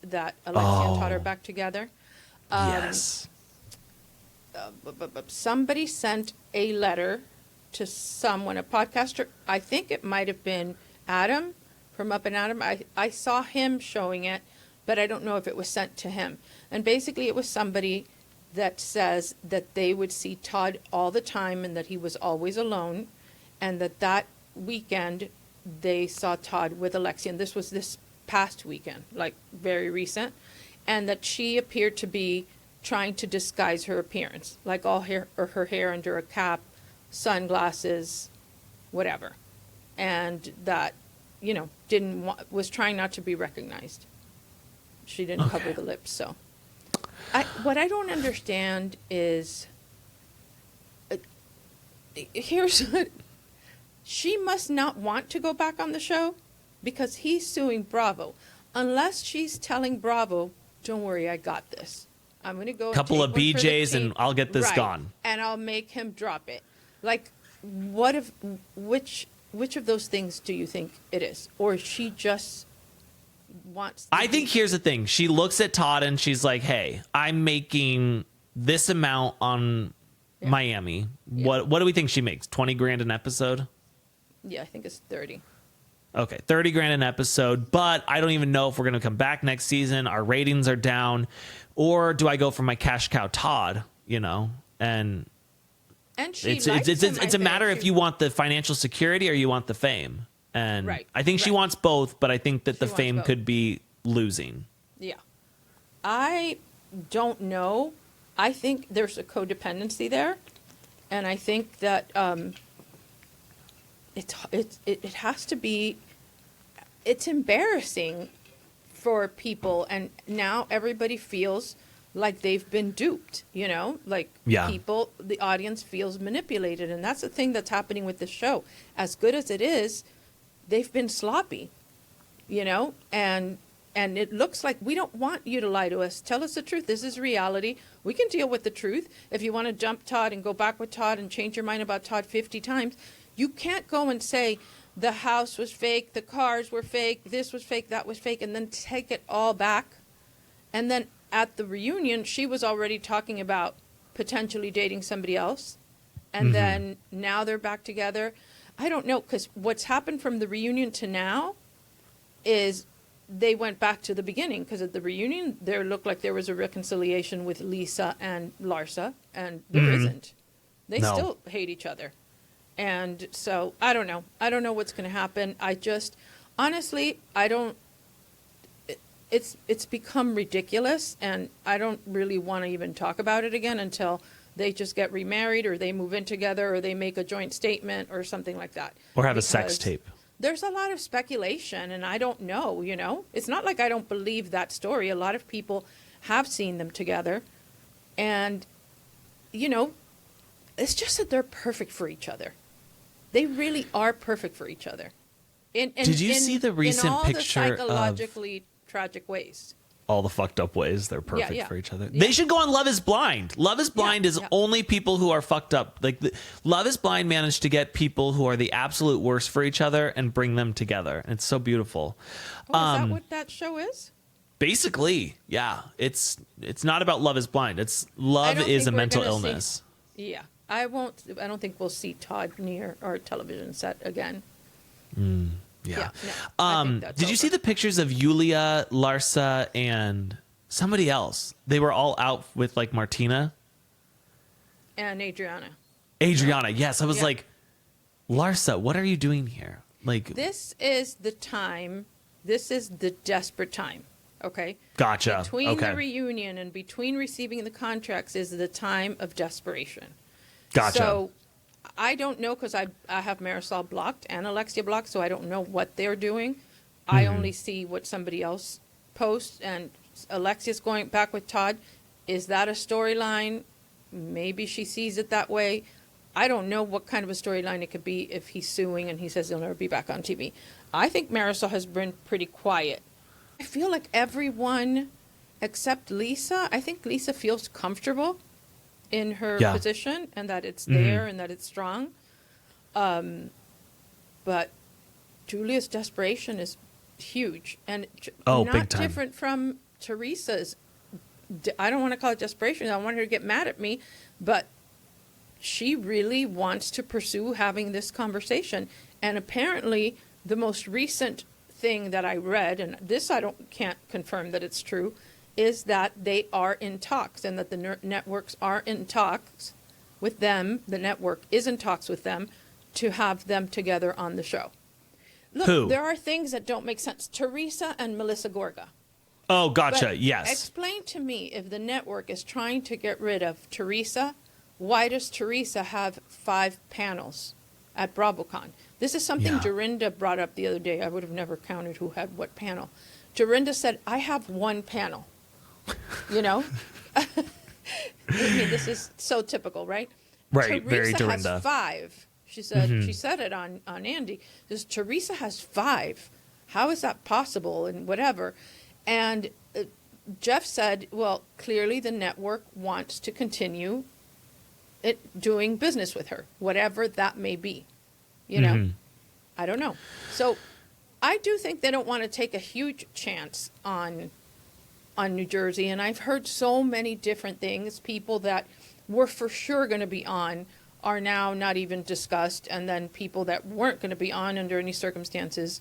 that Alexia and Todd are back together? Yes. Somebody sent a letter to someone, a podcaster. I think it might have been Adam from Up and Adam. I saw him showing it, but I don't know if it was sent to him. And basically, it was somebody that says that they would see Todd all the time and that he was always alone, and that weekend they saw Todd with Alexia. And this was this past weekend, like very recent, and that she appeared to be trying to disguise her appearance, like all her hair under a cap, sunglasses, whatever, and that was trying not to be recognized. She didn't cover the lips. So what I don't understand is she must not want to go back on the show because he's suing Bravo, unless she's telling Bravo, don't worry, I got this. I'm going to go Couple and of take one for the BJs and team." I'll get this Right. gone. And I'll make him drop it. Like, which of those things do you think it is? Or she just wants to I think here's the thing. She looks at Todd and she's like, hey, I'm making this amount on Miami. Yeah. What do we think she makes? 20 grand an episode? Yeah, I think it's 30. Okay, 30 grand an episode, but I don't even know if we're going to come back next season. Our ratings are down. Or do I go for my cash cow Todd, And And she it's likes him, I a matter think. if you want the financial security or you want the fame. And Right, I think she right. wants both, but I think that She the wants fame both. could be losing. Yeah. I don't know. I think there's a codependency there. And I think that it has to be, it's embarrassing for people. And now everybody feels like they've been duped, like Yeah. people, the audience feels manipulated. And that's the thing that's happening with the show. As good as it is, they've been sloppy, and it looks like we don't want you to lie to us. Tell us the truth. This is reality. We can deal with the truth. If you want to dump Todd and go back with Todd and change your mind about Todd 50 times, you can't go and say the house was fake, the cars were fake, this was fake, that was fake, and then take it all back. And then at the reunion, she was already talking about potentially dating somebody else. And then now they're back together. I don't know, because what's happened from the reunion to now is they went back to the beginning, because at the reunion, there looked like there was a reconciliation with Lisa and Larsa, and there isn't. They still hate each other. And so, I don't know. I don't know what's going to happen. I just, honestly, I don't, it's become ridiculous, and I don't really want to even talk about it again until they just get remarried, or they move in together, or they make a joint statement or something like that. Or have a sex tape. There's a lot of speculation, and I don't know, It's not like I don't believe that story. A lot of people have seen them together. And, it's just that they're perfect for each other. They really are perfect for each other. Did you see the recent picture in all the psychologically tragic ways? All the fucked up ways they're perfect for each other. Yeah. They should go on Love is Blind. Love is Blind is only people who are fucked up. Like Love is Blind managed to get people who are the absolute worst for each other and bring them together. And it's so beautiful. Is that what that show is? Basically, yeah. It's not about Love is Blind. It's love is a mental illness. I don't think we'll see Todd near our television set again. Yeah. No, did you see the pictures of Yulia, Larsa, and somebody else? They were all out with like Martina and Adriana. Yes. I was like, Larsa, what are you doing here? Like, this is the time. This is the desperate time. Okay. Gotcha. Between the reunion and between receiving the contracts is the time of desperation. Gotcha. So I don't know, because I have Marisol blocked and Alexia blocked, so I don't know what they're doing. I only see what somebody else posts, and Alexia's going back with Todd. Is that a storyline? Maybe she sees it that way. I don't know what kind of a storyline it could be if he's suing and he says he'll never be back on TV. I think Marisol has been pretty quiet. I feel like everyone except Lisa, I think Lisa feels comfortable in her position, and that it's there and that it's strong. But Julia's desperation is huge, and not big time. different from Teresa's. I don't want to call it desperation. I want her to get mad at me, but she really wants to pursue having this conversation. And apparently the most recent thing that I read, and this can't confirm that it's true, is that they are in talks, and that the networks are in talks with them. The network is in talks with them to have them together on the show. Look, there are things that don't make sense. Teresa and Melissa Gorga. Oh, gotcha. But yes. Explain to me, if the network is trying to get rid of Teresa, why does Teresa have 5 panels at BravoCon? This is something Dorinda brought up the other day. I would have never counted who had what panel. Dorinda said, I have 1 panel. I mean, this is so typical, right? Right, Teresa very Dorinda. has 5. She said she said it on Andy. Says Teresa has 5. How is that possible? And whatever. And Jeff said, well, clearly the network wants to continue doing business with her, whatever that may be. I don't know. So I do think they don't want to take a huge chance on New Jersey. And I've heard so many different things. People that were for sure going to be on are now not even discussed. And then people that weren't going to be on under any circumstances,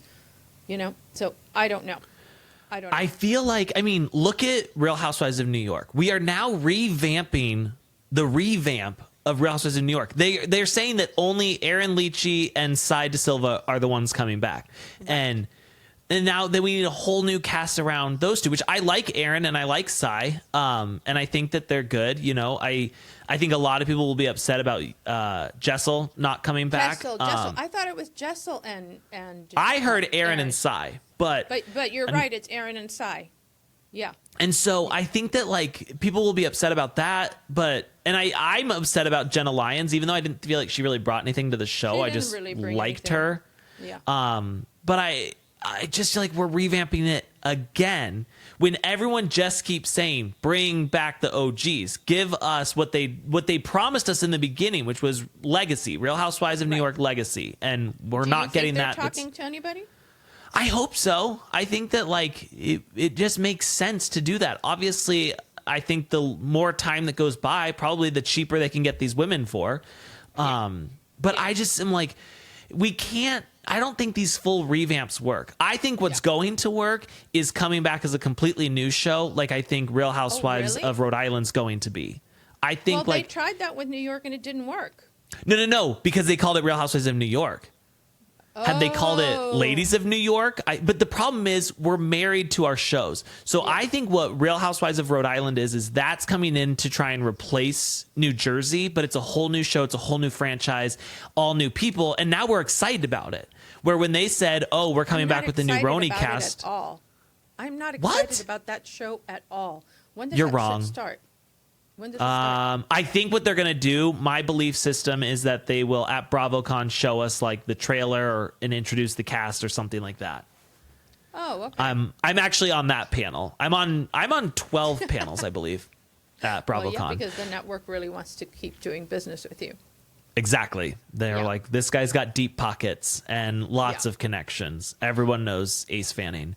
So I don't know. I feel like, look at Real Housewives of New York. We are now revamping the revamp of Real Housewives of New York. They're saying that only Aaron Leachy and Cy De Silva are the ones coming back. Right. And now that we need a whole new cast around those two, which I like Aaron and I like Cy. And I think that they're good. I think a lot of people will be upset about Jessel not coming back. Jessel. I thought it was Jessel and I heard Aaron and Cy, but you're right. It's Aaron and Cy. Yeah. And so I think that people will be upset about that, and I'm upset about Jenna Lyons, even though I didn't feel like she really brought anything to the show. I just really liked her. Yeah. But I just feel like we're revamping it again when everyone just keeps saying, bring back the OGs, give us what they promised us in the beginning, which was legacy, Real Housewives of New York legacy. And we're not getting that. Do you think they're talking to anybody? I hope so. I think that it just makes sense to do that. Obviously, I think the more time that goes by, probably the cheaper they can get these women for. But I just am like, I don't think these full revamps work. I think what's going to work is coming back as a completely new show. Like I think Real Housewives of Rhode Island's going to be. I think they tried that with New York and it didn't work. No, because they called it Real Housewives of New York. Had they called it Ladies of New York? But the problem is we're married to our shows. So I think what Real Housewives of Rhode Island is that's coming in to try and replace New Jersey, but it's a whole new show. It's a whole new franchise, all new people. And now we're excited about it. Where when they said, oh, we're coming back with the new RHONY cast. I'm not excited about that show at all. When does You're that wrong. start? When does it start? I think what they're going to do, my belief system is that they will at BravoCon show us like the trailer and introduce the cast or something like that. Oh, okay. I'm actually on that panel. I'm on 12 panels, I believe, at BravoCon. Well, yeah, because the network really wants to keep doing business with you. Exactly. They're like, this guy's got deep pockets and lots of connections. Everyone knows Ace Fanning.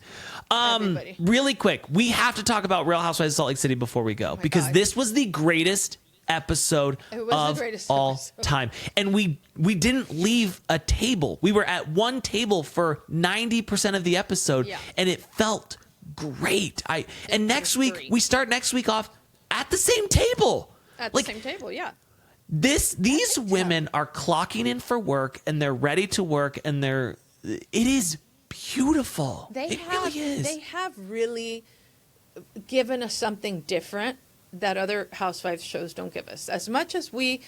Really quick, we have to talk about Real Housewives of Salt Lake City before we go, because this was the greatest episode of all time. And we didn't leave a table. We were at one table for 90% of the episode, and it felt great. And next week, we start next week off at the same table. At the same table, yeah. These women are clocking in for work and they're ready to work and it is beautiful. They have really given us something different that other housewives shows don't give us. As much as we,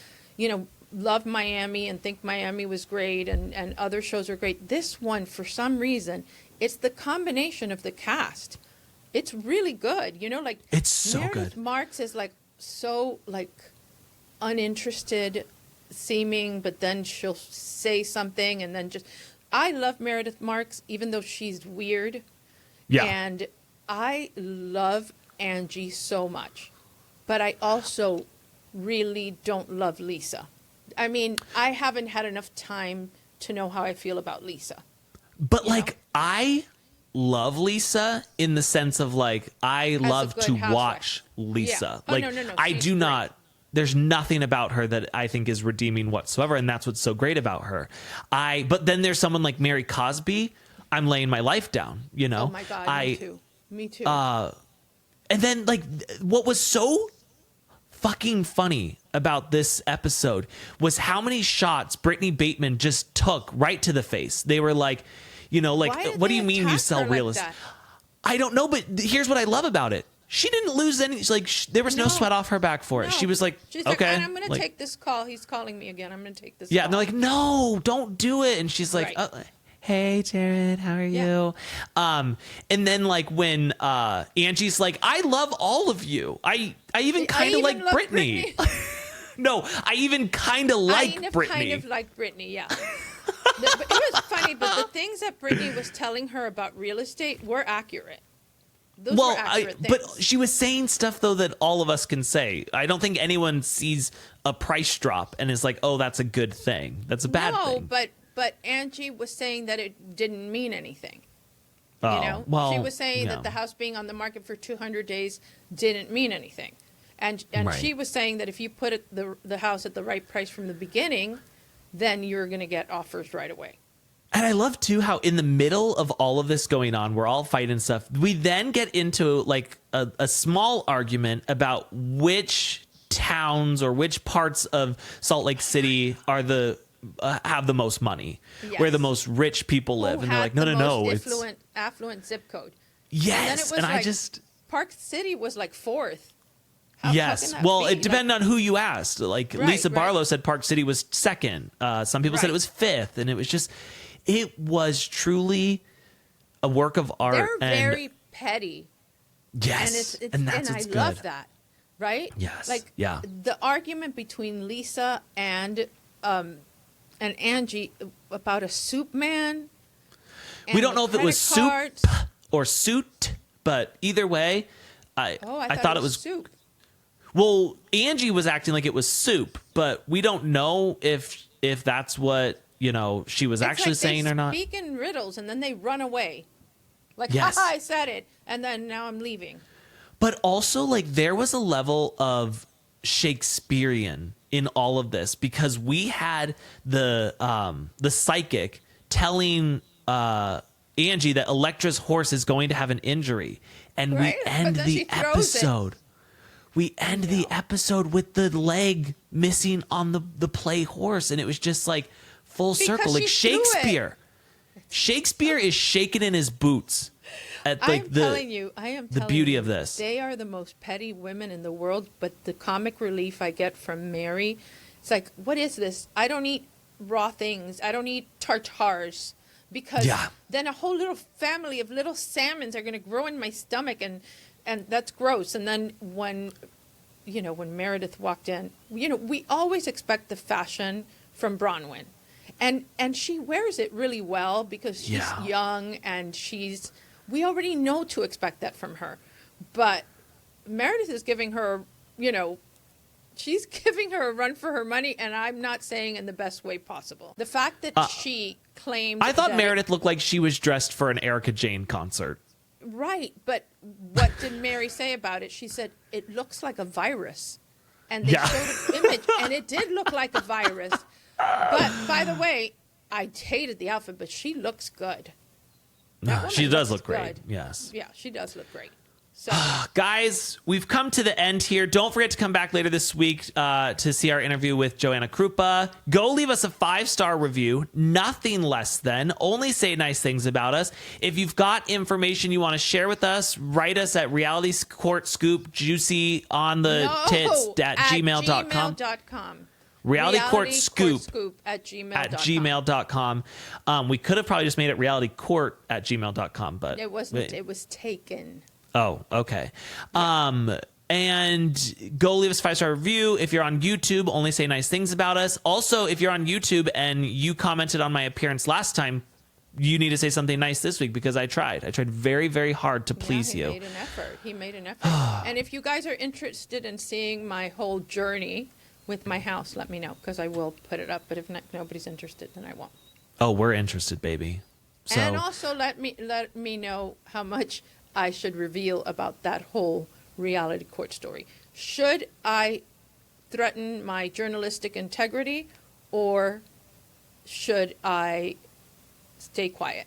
love Miami and think Miami was great and other shows are great, this one, for some reason, it's the combination of the cast. It's really good. It's so Meredith good. Marks is so uninterested seeming, but then she'll say something and then I love Meredith Marks even though she's weird. And I love Angie so much, but I also really don't love Lisa. I mean, I haven't had enough time to know how I feel about Lisa, but I love Lisa in the sense of I love to watch Lisa. No. I do not. There's nothing about her that I think is redeeming whatsoever, and that's what's so great about her. But then there's someone like Mary Cosby. I'm laying my life down, Oh my God, me too. And then what was so fucking funny about this episode was how many shots Brittany Bateman just took right to the face. They were like, what do you mean you sell real estate? I don't know, but here's what I love about it. She didn't lose any. There was no sweat off her back for it. She was like, she's okay. I'm going to take this call. He's calling me again. I'm going to take this call. call. And they're like, no, don't do it. And she's like, hey, Jared, how are you? And then when Angie's like, I love all of you. I even kind of like Brittany. No, I even kind of like Brittany. I kind of like Brittany, yeah. But it was funny, but the things that Brittany was telling her about real estate were accurate. Those were accurate things. But she was saying stuff, though, that all of us can say. I don't think anyone sees a price drop and is like, oh, that's a good thing. That's a bad thing. No, but Angie was saying that it didn't mean anything. Oh, well, she was saying that the house being on the market for 200 days didn't mean anything. And she was saying that if you put the house at the right price from the beginning, then you're going to get offers right away. And I love, too, how in the middle of all of this going on, we're all fighting stuff. We then get into a small argument about which towns or which parts of Salt Lake City are have the most money, where the most rich people live. And they're like, no. It's affluent zip code. Yes. And I Park City was fourth. Yes. Well, it depended on who you asked. Lisa Barlow said Park City was second. Some people said it was fifth. And it was it was truly a work of art. They're very petty. Yes. And that's what's good. I love that. Right? Yes. The argument between Lisa and Angie about a soup man. We don't know if it was soup or suit, but either way, I thought it was soup. Well, Angie was acting like it was soup, but we don't know if that's what she was actually saying or not. They speak in riddles and then they run away. Yes. I said it, and then now I'm leaving. But also, there was a level of Shakespearean in all of this, because we had the psychic telling Angie that Elektra's horse is going to have an injury, and Right, we end but then she the throws it. episode. We end the episode with the leg missing on the play horse, and it was just like full circle, like she threw it. Shakespeare. Shakespeare is shaking in his boots at like I am telling you, beauty of this. They are the most petty women in the world, but the comic relief I get from Mary, it's like, what is this? I don't eat raw things. I don't eat tartars, because then a whole little family of little salmons are going to grow in my stomach, and that's gross. And then when Meredith walked in, we always expect the fashion from Bronwyn. And she wears it really well because she's young, and we already know to expect that from her. But Meredith is giving her, she's giving her a run for her money, and I'm not saying in the best way possible. The fact that she claimed I thought that, Meredith looked like she was dressed for an Erica Jane concert. Right, but what did Mary say about it? She said, it looks like a virus. And they showed an image, and it did look like a virus. But, by the way, I hated the outfit, but she looks good. She does look good. great, yes. Yeah, she does look great. So, guys, we've come to the end here. Don't forget to come back later this week to see our interview with Joanna Krupa. Go leave us a 5-star review. Nothing less than. Only say nice things about us. If you've got information you want to share with us, write us at Reality Court Scoop Juicy on the tits at gmail.com. Reality Court Scoop at gmail.com. We could have probably just made it Reality Court at gmail.com, but It wasn't. It was taken. Oh, okay. And go leave us a 5-star review. If you're on YouTube, only say nice things about us. Also, if you're on YouTube and you commented on my appearance last time, you need to say something nice this week, because I tried. I tried very, very hard to please you. He made an effort. And if you guys are interested in seeing my whole journey with my house, let me know, because I will put it up. But if nobody's interested, then I won't. Oh, we're interested, baby. So, and also let me know how much I should reveal about that whole reality court story. Should I threaten my journalistic integrity, or should I stay quiet?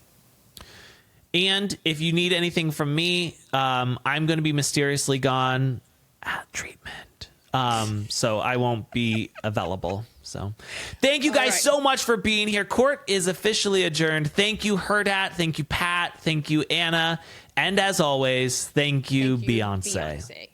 And if you need anything from me, I'm going to be mysteriously gone at treatment. So I won't be available. So thank you guys so much for being here. Court is officially adjourned. Thank you, Herdat. Thank you, Pat. Thank you, Anna. And as always, thank you, Beyonce.